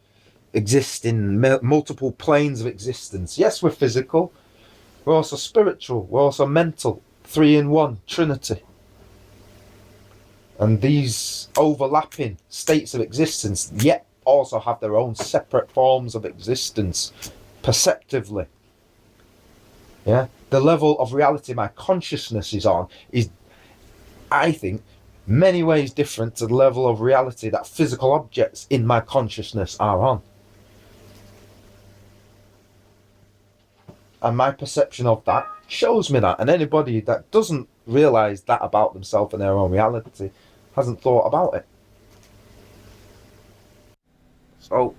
exist in multiple planes of existence. Yes, we're physical. We're also spiritual. We're also mental. 3 in 1, Trinity. And these overlapping states of existence yet also have their own separate forms of existence, perceptively. Yeah? The level of reality my consciousness is on is, I think, many ways different to the level of reality that physical objects in my consciousness are on. And my perception of that shows me that. And anybody that doesn't realise that about themselves and their own reality hasn't thought about it. So,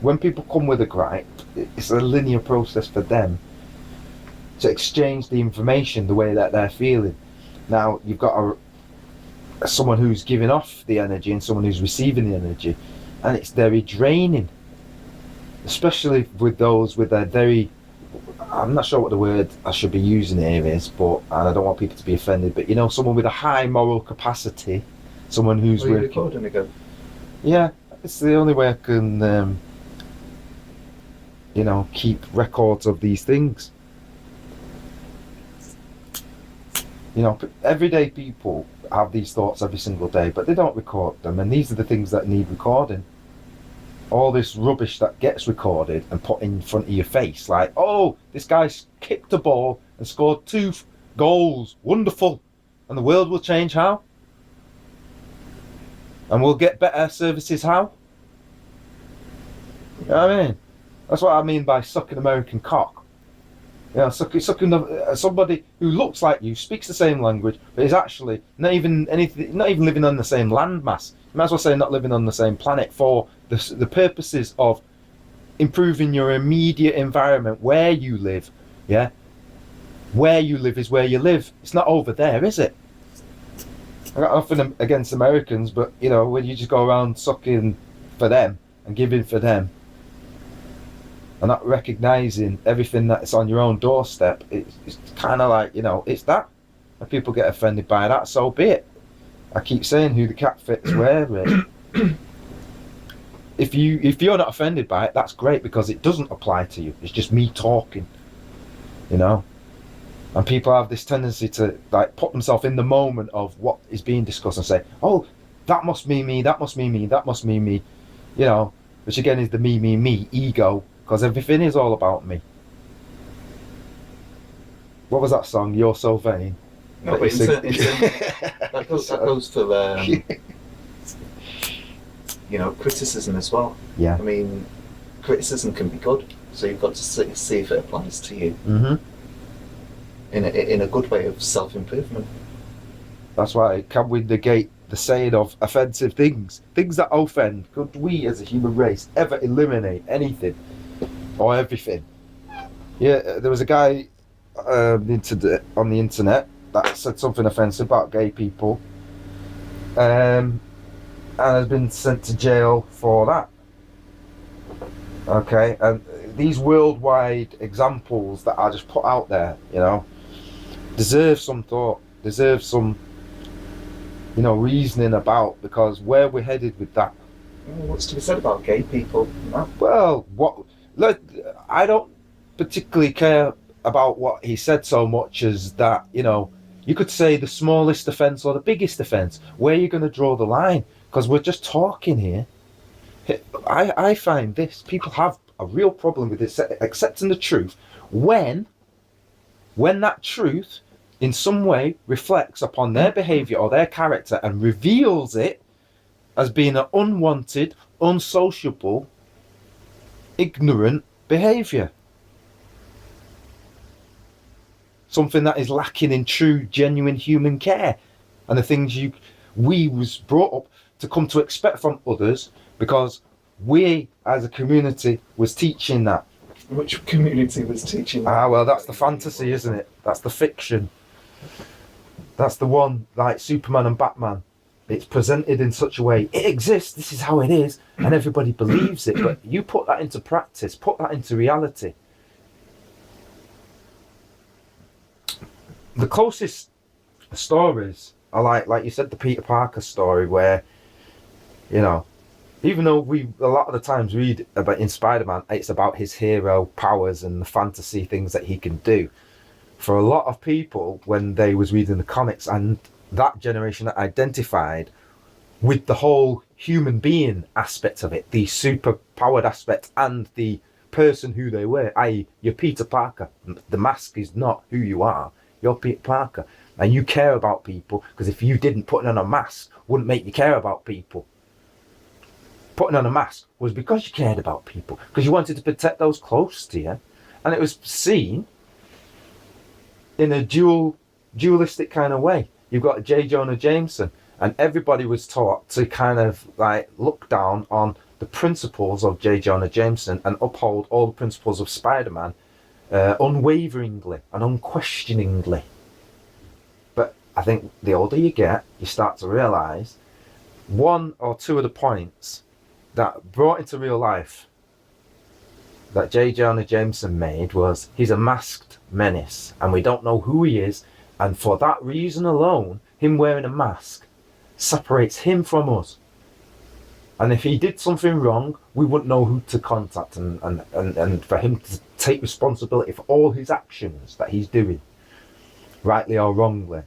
when people come with a gripe, it's a linear process for them to exchange the information the way that they're feeling. Now, you've got someone who's giving off the energy and someone who's receiving the energy, and it's very draining, especially with those with a very, I'm not sure what the word I should be using here is, but, and I don't want people to be offended, but you know, someone with a high moral capacity, someone who's Are you working. recording again? Yeah, it's the only way I can you know, keep records of these things. You know, everyday people have these thoughts every single day, but they don't record them, and these are the things that need recording. All this rubbish that gets recorded and put in front of your face, like, oh, this guy's kicked a ball and scored 2 goals, wonderful, and the world will change how? And we'll get better services how? You know what I mean? That's what I mean by sucking American cock. You know, sucking somebody who looks like you, speaks the same language, but is actually not even living on the same landmass. You might as well say not living on the same planet for the purposes of improving your immediate environment where you live. Yeah, where you live is where you live. It's not over there, is it? I got nothing against Americans, but you know, when you just go around sucking for them and giving for them and not recognising everything that's on your own doorstep, it's kind of like, you know, it's that. And people get offended by that, so be it. I keep saying who the cat fits, wear it. If you're not offended by it, that's great, because it doesn't apply to you. It's just me talking, you know. And people have this tendency to like put themselves in the moment of what is being discussed and say, "Oh, that must mean me. That must mean me. That must mean me," you know. Which again is the me ego, because everything is all about me. What was that song? You're so vain. No, but that goes for you know, criticism as well. Yeah. I mean, criticism can be good, so you've got to see if it applies to you. Mm-hmm. In a good way of self-improvement. That's why can we negate the saying of offensive things that offend? Could we as a human race ever eliminate anything or everything? Yeah, there was a guy on the internet that said something offensive about gay people, and has been sent to jail for that. Okay, and these worldwide examples that are just put out there, you know, deserve some thought, deserve some, you know, reasoning about, because where we're headed with that. What's to be said about gay people? No. Well, look, I don't particularly care about what he said so much as that, you know, you could say the smallest offence or the biggest offence. Where are you going to draw the line? Because we're just talking here. I find this, people have a real problem with this, accepting the truth when that truth in some way reflects upon their behaviour or their character and reveals it as being an unwanted, unsociable, ignorant behaviour. Something that is lacking in true, genuine human care and the things we was brought up to come to expect from others, because we as a community was teaching that. Which community was teaching that? Ah, well, that's the fantasy, isn't it? That's the fiction. That's the one, like Superman and Batman. It's presented in such a way, it exists, this is how it is, and everybody believes it. But you put that into practice, put that into reality. The closest stories are like you said, the Peter Parker story, where, you know, even though we a lot of the times read about in Spider-Man, it's about his hero powers and the fantasy things that he can do. For a lot of people, when they was reading the comics and that generation that identified with the whole human being aspect of it, the super powered aspect and the person who they were, i.e. you're Peter Parker. The mask is not who you are. You're Peter Parker. And you care about people, because if you didn't, putting on a mask wouldn't make you care about people. Putting on a mask was because you cared about people, because you wanted to protect those close to you. And it was seen in a dualistic kind of way. You've got J. Jonah Jameson, and everybody was taught to kind of like look down on the principles of J. Jonah Jameson and uphold all the principles of Spider-Man unwaveringly and unquestioningly. But I think the older you get, you start to realise one or two of the points that brought into real life that J. Jonah Jameson made was, he's a masked menace and we don't know who he is, and for that reason alone, him wearing a mask separates him from us. And if he did something wrong, we wouldn't know who to contact, and for him to take responsibility for all his actions that he's doing, rightly or wrongly.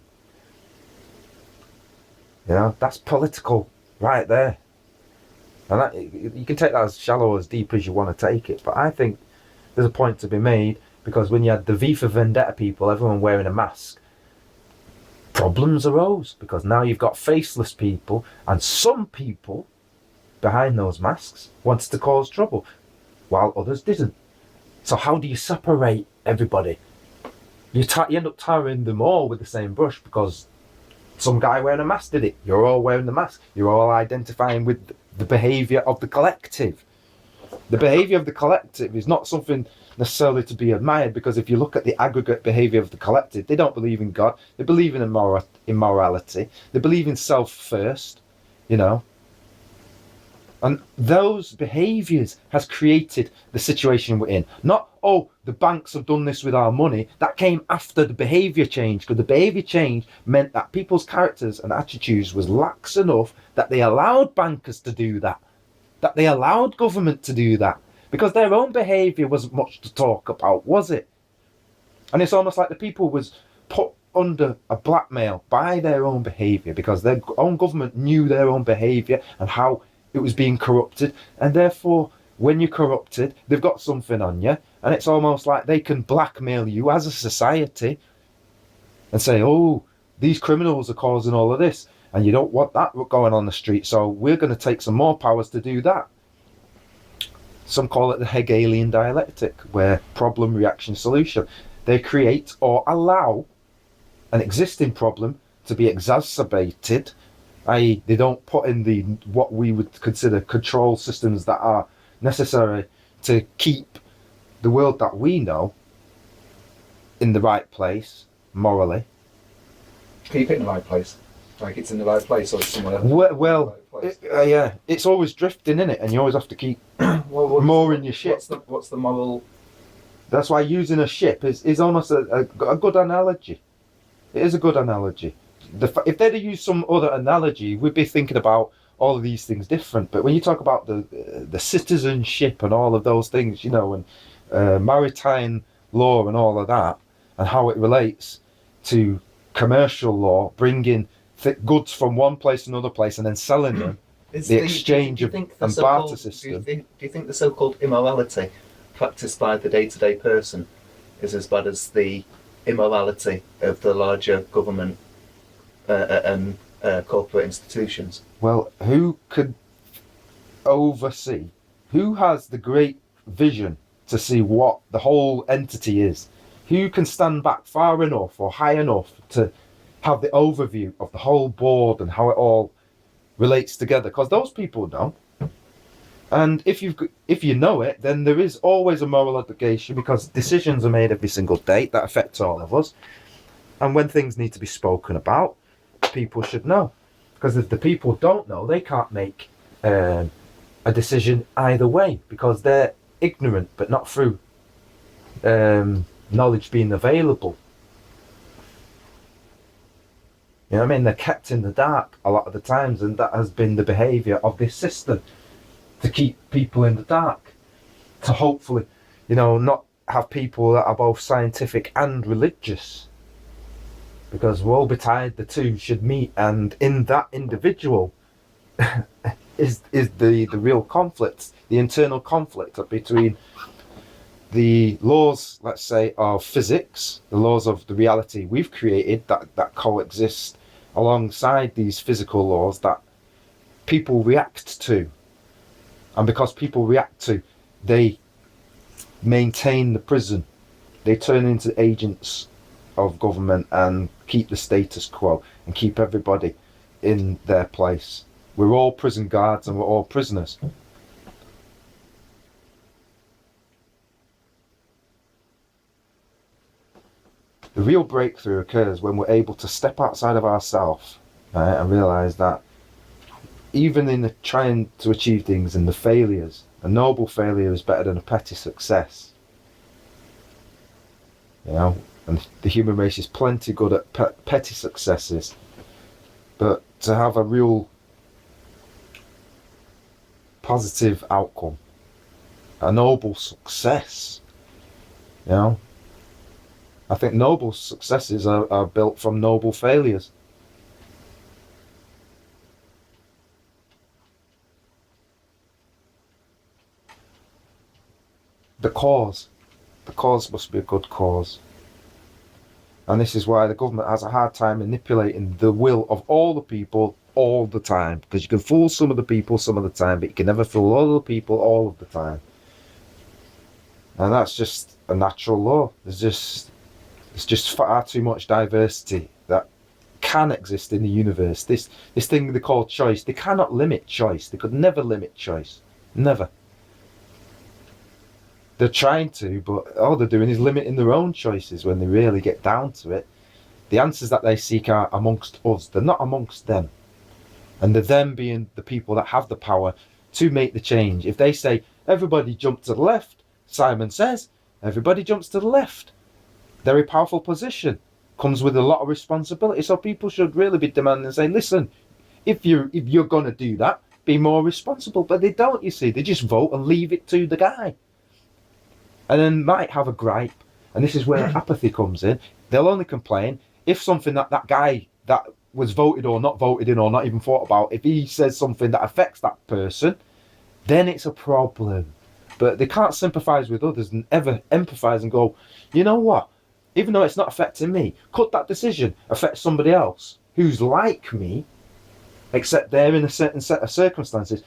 You know, that's political right there. And that, you can take that as shallow or as deep as you want to take it, but I think there's a point to be made, because when you had the V for Vendetta people, everyone wearing a mask, problems arose, because now you've got faceless people, and some people behind those masks wanted to cause trouble, while others didn't. So how do you separate everybody? You end up tarring them all with the same brush, because some guy wearing a mask did it. You're all wearing the mask. You're all identifying with the behaviour of the collective. The behaviour of the collective is not something necessarily to be admired, because if you look at the aggregate behavior of the collective, they don't believe in God. They believe in immorality. They believe in self first, you know. And those behaviors has created the situation we're in. Not, oh, the banks have done this with our money. That came after the behavior change, because the behavior change meant that people's characters and attitudes was lax enough that they allowed bankers to do that, that they allowed government to do that, because their own behavior wasn't much to talk about, was it? And it's almost like the people was put under a blackmail by their own behavior, because their own government knew their own behavior and how it was being corrupted, and therefore when you're corrupted they've got something on you, and it's almost like they can blackmail you as a society and say, oh, these criminals are causing all of this and you don't want that going on the street, so we're going to take some more powers to do that. Some call it the Hegelian dialectic, where problem, reaction, solution. They create or allow an existing problem to be exacerbated, i.e. they don't put in the what we would consider control systems that are necessary to keep the world that we know in the right place morally. Keep it in the right place. Like it's in the right place or somewhere. Well, yeah, it's always drifting in it, and you always have to keep more in your ship. What's the moral? That's why using a ship is almost a good analogy. It is a good analogy. If they'd have used some other analogy, we'd be thinking about all of these things different. But when you talk about the citizenship and all of those things, you know, and maritime law and all of that, and how it relates to commercial law, bringing goods from one place to another place and then selling them, the exchange and barter system. Do you think the so-called immorality practiced by the day-to-day person is as bad as the immorality of the larger government and corporate institutions? Well, who could oversee? Who has the great vision to see what the whole entity is? Who can stand back far enough or high enough to have the overview of the whole board and how it all relates together? Because those people know. And if you know it, then there is always a moral obligation, because decisions are made every single day that affect all of us. And when things need to be spoken about, people should know. Because if the people don't know, they can't make a decision either way, because they're ignorant, but not through knowledge being available. You know what I mean? They're kept in the dark a lot of the times, and that has been the behaviour of this system, to keep people in the dark, to hopefully, you know, not have people that are both scientific and religious, because woe betide the two should meet, and in that individual is the real conflict, the internal conflict between the laws, let's say, of physics, the laws of the reality we've created that coexist alongside these physical laws that people react to. And because people react to, they maintain the prison. They turn into agents of government and keep the status quo and keep everybody in their place. We're all prison guards and we're all prisoners. The real breakthrough occurs when we're able to step outside of ourselves, right, and realise that even in the trying to achieve things and the failures, a noble failure is better than a petty success. You know, and the human race is plenty good at petty successes, but to have a real positive outcome, a noble success, you know, I think noble successes are built from noble failures. The cause must be a good cause. And this is why the government has a hard time manipulating the will of all the people all the time. Because you can fool some of the people some of the time, but you can never fool all the people all of the time. And that's just a natural law. There's just far too much diversity that can exist in the universe. This thing they call choice, they cannot limit choice. They could never limit choice. Never. They're trying to, but all they're doing is limiting their own choices when they really get down to it. The answers that they seek are amongst us. They're not amongst them. And they're them being the people that have the power to make the change. If they say, everybody jump to the left, Simon says, everybody jumps to the left. Very powerful position. Comes with a lot of responsibility. So people should really be demanding and say, listen, if you're going to do that, be more responsible. But they don't, you see. They just vote and leave it to the guy. And then might have a gripe. And this is where apathy comes in. They'll only complain if something that guy that was voted or not voted in or not even thought about, if he says something that affects that person, then it's a problem. But they can't sympathise with others and ever empathise and go, you know what, even though it's not affecting me, could that decision affect somebody else who's like me, except they're in a certain set of circumstances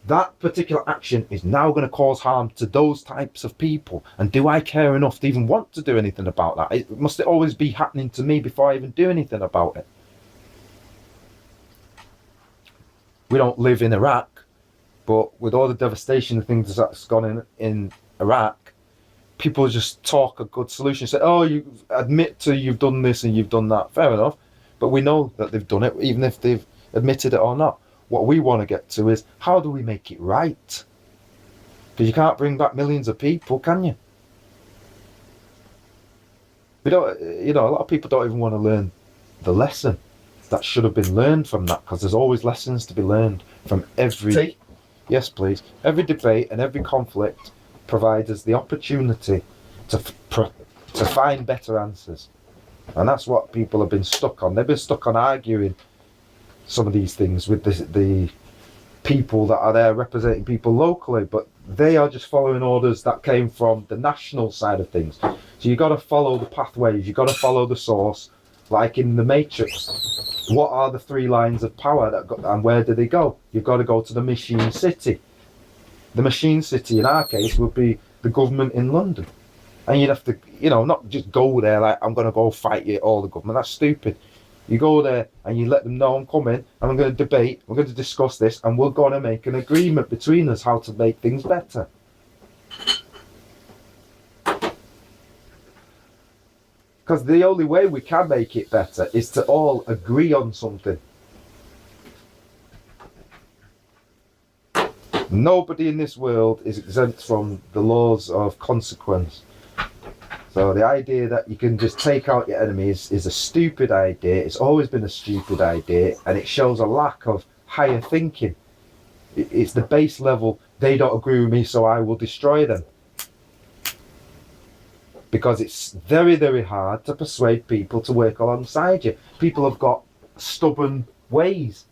that particular action is now going to cause harm to those types of people, and do I care enough to even want to do anything about that? Must it always be happening to me before I even do anything about it? We don't live in Iraq, but with all the devastation of things that's gone in Iraq, people just talk a good solution, say, oh, you admit to you've done this and you've done that, fair enough, but we know that they've done it even if they've admitted it or not. What we want to get to is, how do we make it right? Because you can't bring back millions of people, can you? We don't, a lot of people don't even want to learn the lesson that should have been learned from that, because there's always lessons to be learned from every... Tea? Yes, please. Every debate and every conflict provides us the opportunity to find better answers. And that's what people have been stuck on. They've been stuck on arguing some of these things with the people that are there representing people locally, but they are just following orders that came from the national side of things. So you've got to follow the pathways, you've got to follow the source, like in the Matrix. What are the 3 lines of power and where do they go? You've got to go to the machine city. The machine city in our case would be the government in London. And you'd have to, not just go there like, I'm going to go fight all the government. That's stupid. You go there and you let them know I'm coming and I'm going to debate, we're going to discuss this, and we're going to make an agreement between us how to make things better. Because the only way we can make it better is to all agree on something. Nobody in this world is exempt from the laws of consequence. So the idea that you can just take out your enemies is a stupid idea. It's always been a stupid idea, and it shows a lack of higher thinking. It's the base level, they don't agree with me, so I will destroy them. Because it's very, very hard to persuade people to work alongside you. People have got stubborn ways.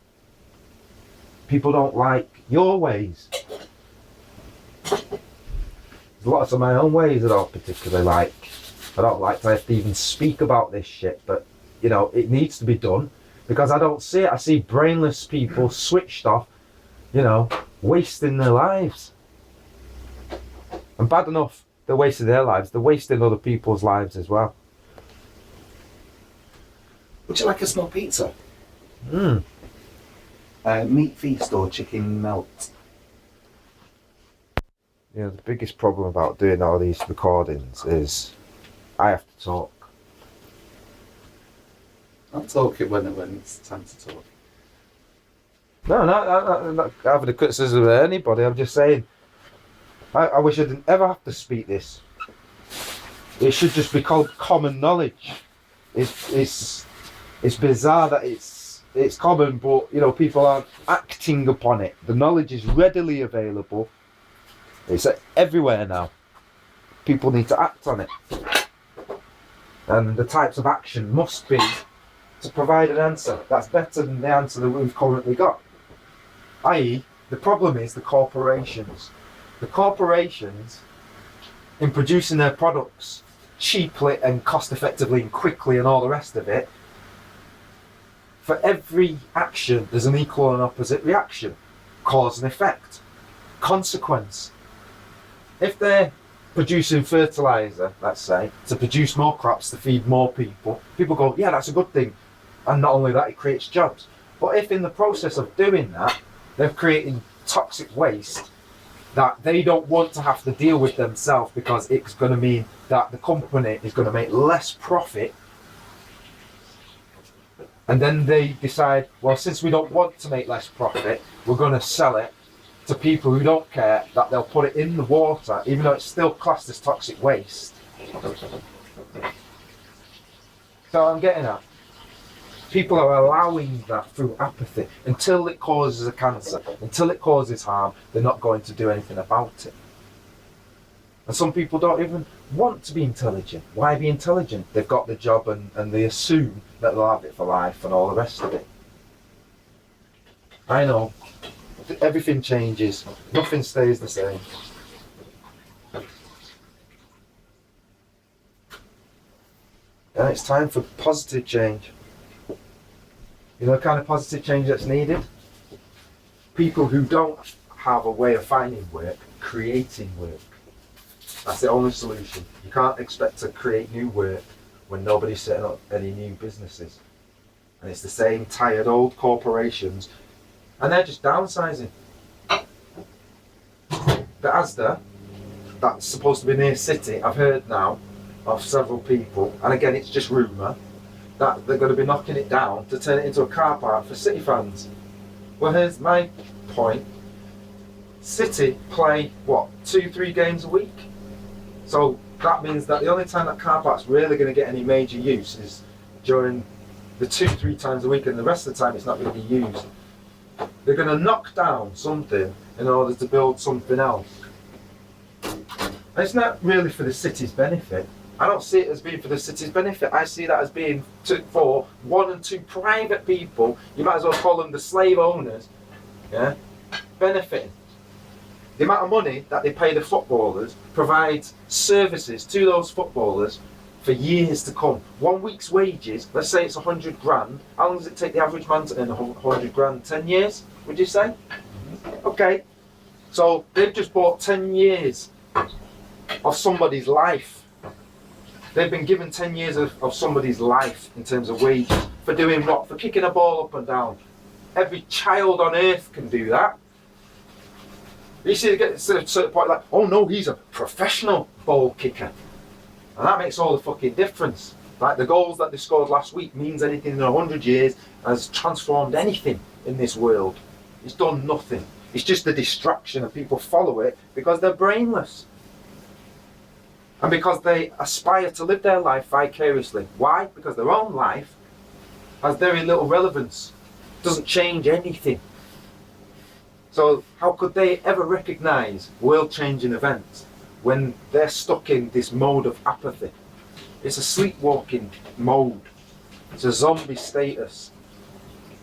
People don't like your ways. There's lots of my own ways I don't particularly like. I don't like to have to even speak about this shit, but it needs to be done because I don't see it. I see brainless people switched off, wasting their lives. And bad enough they're wasting their lives, they're wasting other people's lives as well. Would you like a small pizza? Mm. Meat feast or chicken melt? The biggest problem about doing all these recordings is I have to talk. I'll talk it when it's time to talk. No, I'm not having a criticism of anybody. I'm just saying, I wish I didn't ever have to speak this. It should just be called common knowledge. It's bizarre that it's common, but people aren't acting upon it. The knowledge is readily available. It's everywhere now. People need to act on it. And the types of action must be to provide an answer that's better than the answer that we've currently got. I.e., the problem is the corporations. The corporations, in producing their products cheaply and cost effectively and quickly and all the rest of it, for every action there's an equal and opposite reaction. Cause and effect. Consequence. If they're producing fertiliser, let's say, to produce more crops to feed more people, people go, yeah, that's a good thing. And not only that, it creates jobs. But if in the process of doing that, they're creating toxic waste that they don't want to have to deal with themselves because it's going to mean that the company is going to make less profit. And then they decide, well, since we don't want to make less profit, we're going to sell it to people who don't care, that they'll put it in the water, even though it's still classed as toxic waste. So I'm getting at, people are allowing that through apathy. Until it causes a cancer, until it causes harm, they're not going to do anything about it. And some people don't even want to be intelligent. Why be intelligent? They've got the job and they assume that they'll have it for life and all the rest of it. I know. Everything changes. Nothing stays the same. And it's time for positive change. You know the kind of positive change that's needed? People who don't have a way of finding work, creating work. That's the only solution. You can't expect to create new work when nobody's setting up any new businesses. And it's the same tired old corporations, and they're just downsizing. The Asda, that's supposed to be near City, I've heard now of several people, and again it's just rumour, that they're going to be knocking it down to turn it into a car park for City fans. Well, here's my point. City play, what, 2-3 games a week? So that means that the only time that car park's really going to get any major use is during the 2-3 times a week, and the rest of the time it's not going to be used. They're going to knock down something in order to build something else. And it's not really for the city's benefit. I don't see it as being for the city's benefit. I see that as being for 1 and 2 private people. You might as well call them the slave owners. Yeah, benefiting. The amount of money that they pay the footballers provides services to those footballers for years to come. 1 week's wages, let's say it's 100 grand. How long does it take the average man to earn 100 grand? 10 years, would you say? Okay, so they've just bought 10 years of somebody's life. They've been given 10 years of somebody's life in terms of wages. For doing what? For kicking a ball up and down. Every child on earth can do that. You see, they get to a certain point like, oh no, he's a professional ball kicker. And that makes all the fucking difference. Like the goals that they scored last week means anything in 100 years, has transformed anything in this world. It's done nothing. It's just a distraction and people follow it because they're brainless. And because they aspire to live their life vicariously. Why? Because their own life has very little relevance. Doesn't change anything. So how could they ever recognise world-changing events when they're stuck in this mode of apathy? It's a sleepwalking mode. It's a zombie status.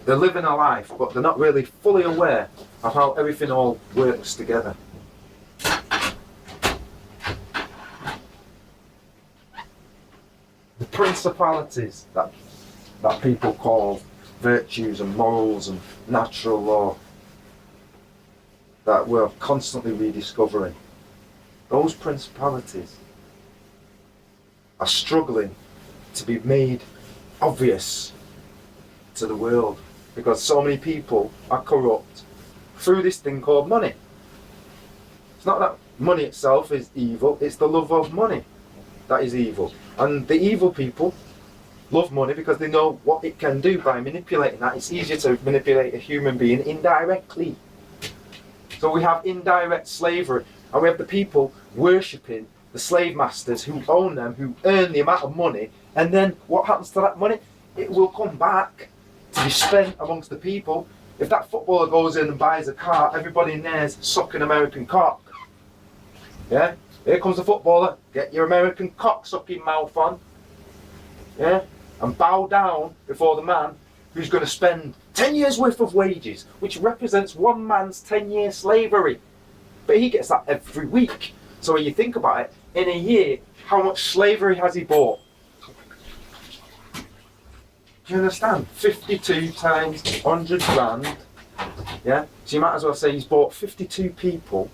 They're living a life, but they're not really fully aware of how everything all works together. The principalities that people call virtues and morals and natural law, that we're constantly rediscovering, those principalities are struggling to be made obvious to the world because so many people are corrupt through this thing called money. It's not that money itself is evil, it's the love of money that is evil. And the evil people love money because they know what it can do by manipulating that. It's easier to manipulate a human being indirectly. So we have indirect slavery, and we have the people worshipping the slave masters who own them, who earn the amount of money, and then what happens to that money? It will come back to be spent amongst the people. If that footballer goes in and buys a car, everybody in there's sucking American cock. Yeah? Here comes the footballer, get your American cock sucking mouth on. Yeah? And bow down before the man who's going to spend 10 years worth of wages, which represents one man's 10-year slavery. But he gets that every week. So when you think about it, in a year, how much slavery has he bought? Do you understand? 52 times 100 grand. Yeah? So you might as well say he's bought 52 people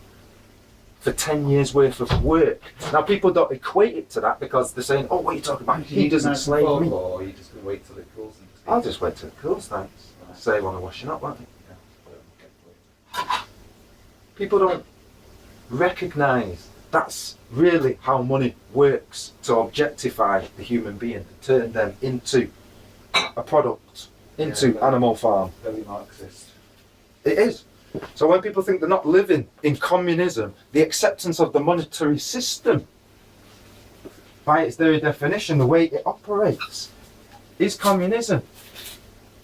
for 10 years worth of work. Now people don't equate it to that because they're saying, oh, what are you talking about? He doesn't slave me. Or are you just going to wait till it cools? I'll just wait till it cools, thanks. Say when I'm washing up, won't you? People don't recognise that's really how money works, to objectify the human being, to turn them into a product, into Animal Farm. Very Marxist. It is. So when people think they're not living in communism, the acceptance of the monetary system, by its very definition, the way it operates, is communism.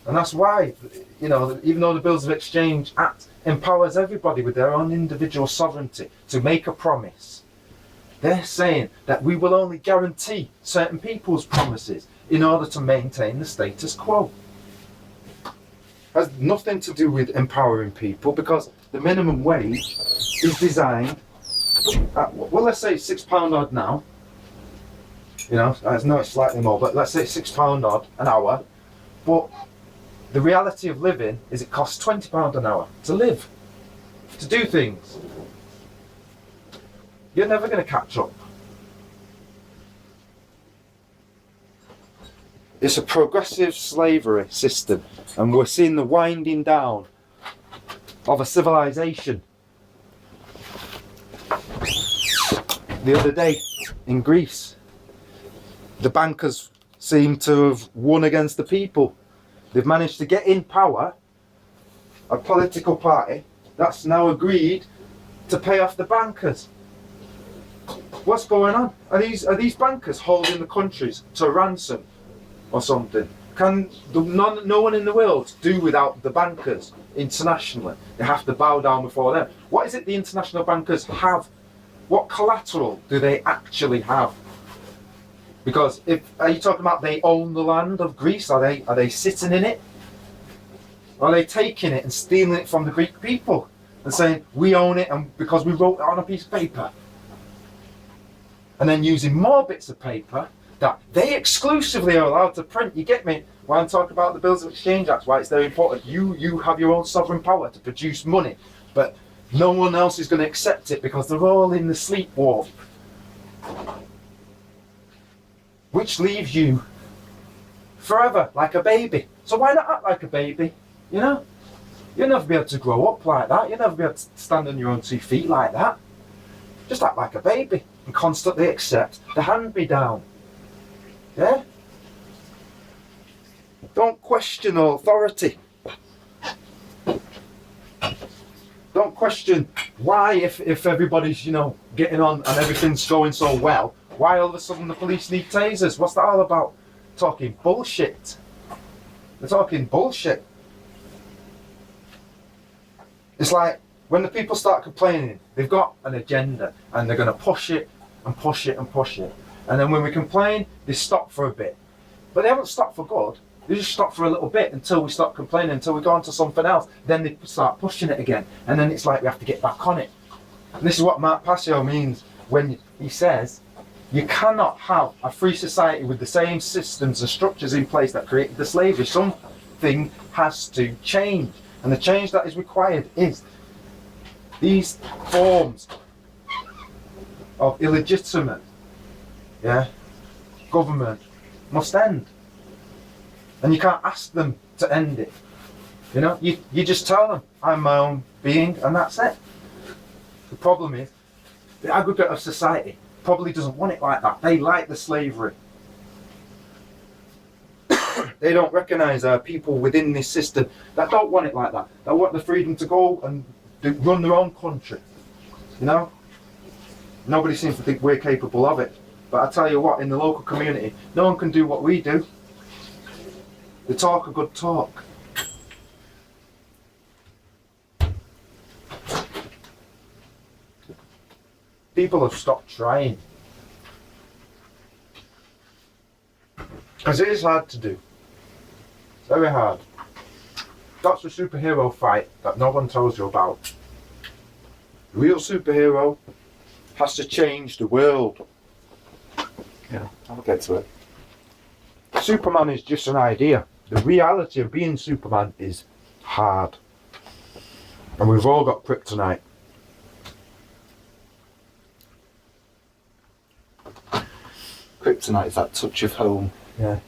And that's why, you know, even though the Bills of Exchange Act empowers everybody with their own individual sovereignty to make a promise, they're saying that we will only guarantee certain people's promises in order to maintain the status quo. Has nothing to do with empowering people, because the minimum wage is designed at, well, let's say it's £6 odd now. You know, I know it's slightly more, but let's say it's £6 odd an hour. But the reality of living is it costs £20 an hour to live, to do things. You're never going to catch up. It's a progressive slavery system, and we're seeing the winding down of a civilization. The other day in Greece, the bankers seem to have won against the people. They've managed to get in power a political party that's now agreed to pay off the bankers. What's going on? Are these bankers holding the countries to ransom or something? Can no one in the world do without the bankers internationally? They have to bow down before them. What is it the international bankers have? What collateral do they actually have? Because are you talking about they own the land of Greece? Are they sitting in it? Or are they taking it and stealing it from the Greek people and saying we own it and because we wrote it on a piece of paper? And then using more bits of paper that they exclusively are allowed to print. You get me? When I'm talking about the Bills of Exchange Act, why it's very important. You have your own sovereign power to produce money, but no one else is going to accept it because they're all in the sleepwalk. Which leaves you forever like a baby. So why not act like a baby? You know? You'll never be able to grow up like that. You'll never be able to stand on your own 2 feet like that. Just act like a baby and constantly accept the hand-me-down. Yeah? Don't question authority. Don't question why, if everybody's, you know, getting on and everything's going so well, why all of a sudden the police need tasers? What's that all about? Talking bullshit. They're talking bullshit. It's like when the people start complaining, they've got an agenda and they're going to push it and push it and push it. And then when we complain, they stop for a bit. But they haven't stopped for good. They just stop for a little bit until we stop complaining, until we go on to something else. Then they start pushing it again. And then it's like we have to get back on it. And this is what Mark Passio means when he says, you cannot have a free society with the same systems and structures in place that created the slavery. Something has to change. And the change that is required is these forms of illegitimate government must end. And you can't ask them to end it. You know, you just tell them, I'm my own being, and that's it. The problem is, the aggregate of society probably doesn't want it like that. They like the slavery. They don't recognise people within this system that don't want it like that. They want the freedom to go and run their own country. You know? Nobody seems to think we're capable of it. But I tell you what, in the local community, no one can do what we do. They talk a good talk. People have stopped trying. Because it is hard to do. It's very hard. That's a superhero fight that no one tells you about. The real superhero has to change the world. Yeah, I'll get to it. Superman is just an idea. The reality of being Superman is hard. And we've all got kryptonite. Kryptonite is that touch of home. Yeah.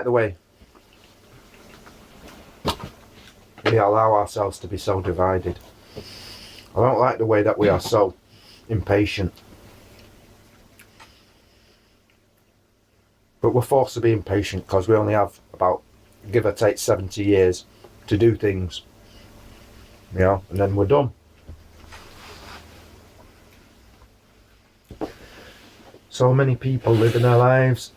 like the way we allow ourselves to be so divided. I don't like the way that we are so impatient. But we're forced to be impatient because we only have about, give or take, 70 years to do things. You know, and then we're done. So many people living their lives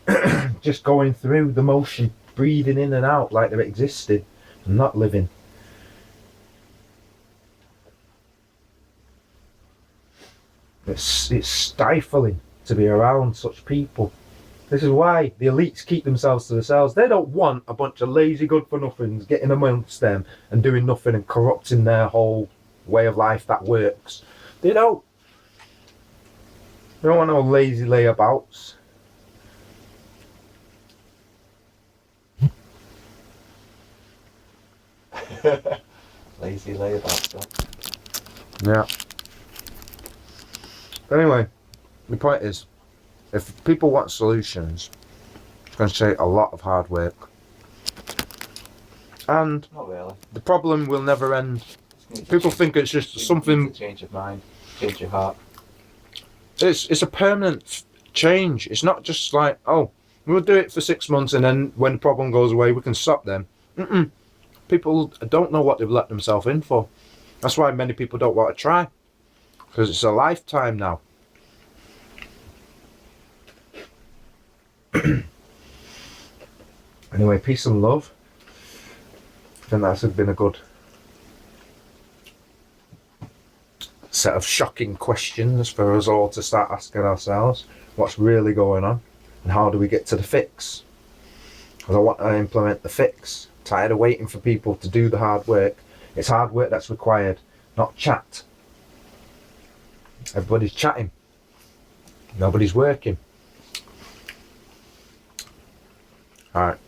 just going through the motion, breathing in and out like they're existing and not living. It's stifling to be around such people. This is why the elites keep themselves to themselves. They don't want a bunch of lazy good-for-nothings getting amongst them and doing nothing and corrupting their whole way of life that works. They don't. They don't want no lazy layabouts. Lazy layabouts. Yeah. But anyway, the point is, if people want solutions, it's going to take a lot of hard work. And Not really. the problem will never end. People think it's just something. Change of mind, change your heart. It's a permanent change. It's not just like, oh, we'll do it for 6 months and then when the problem goes away, we can stop them. People don't know what they've let themselves in for. That's why many people don't want to try. Because it's a lifetime now. Anyway, peace and love. I think that's been a good set of shocking questions for us all to start asking ourselves. What's really going on? And how do we get to the fix? Because I want to implement the fix. Tired of waiting for people to do the hard work. It's hard work that's required, not chat. Everybody's chatting. Nobody's working. Alright.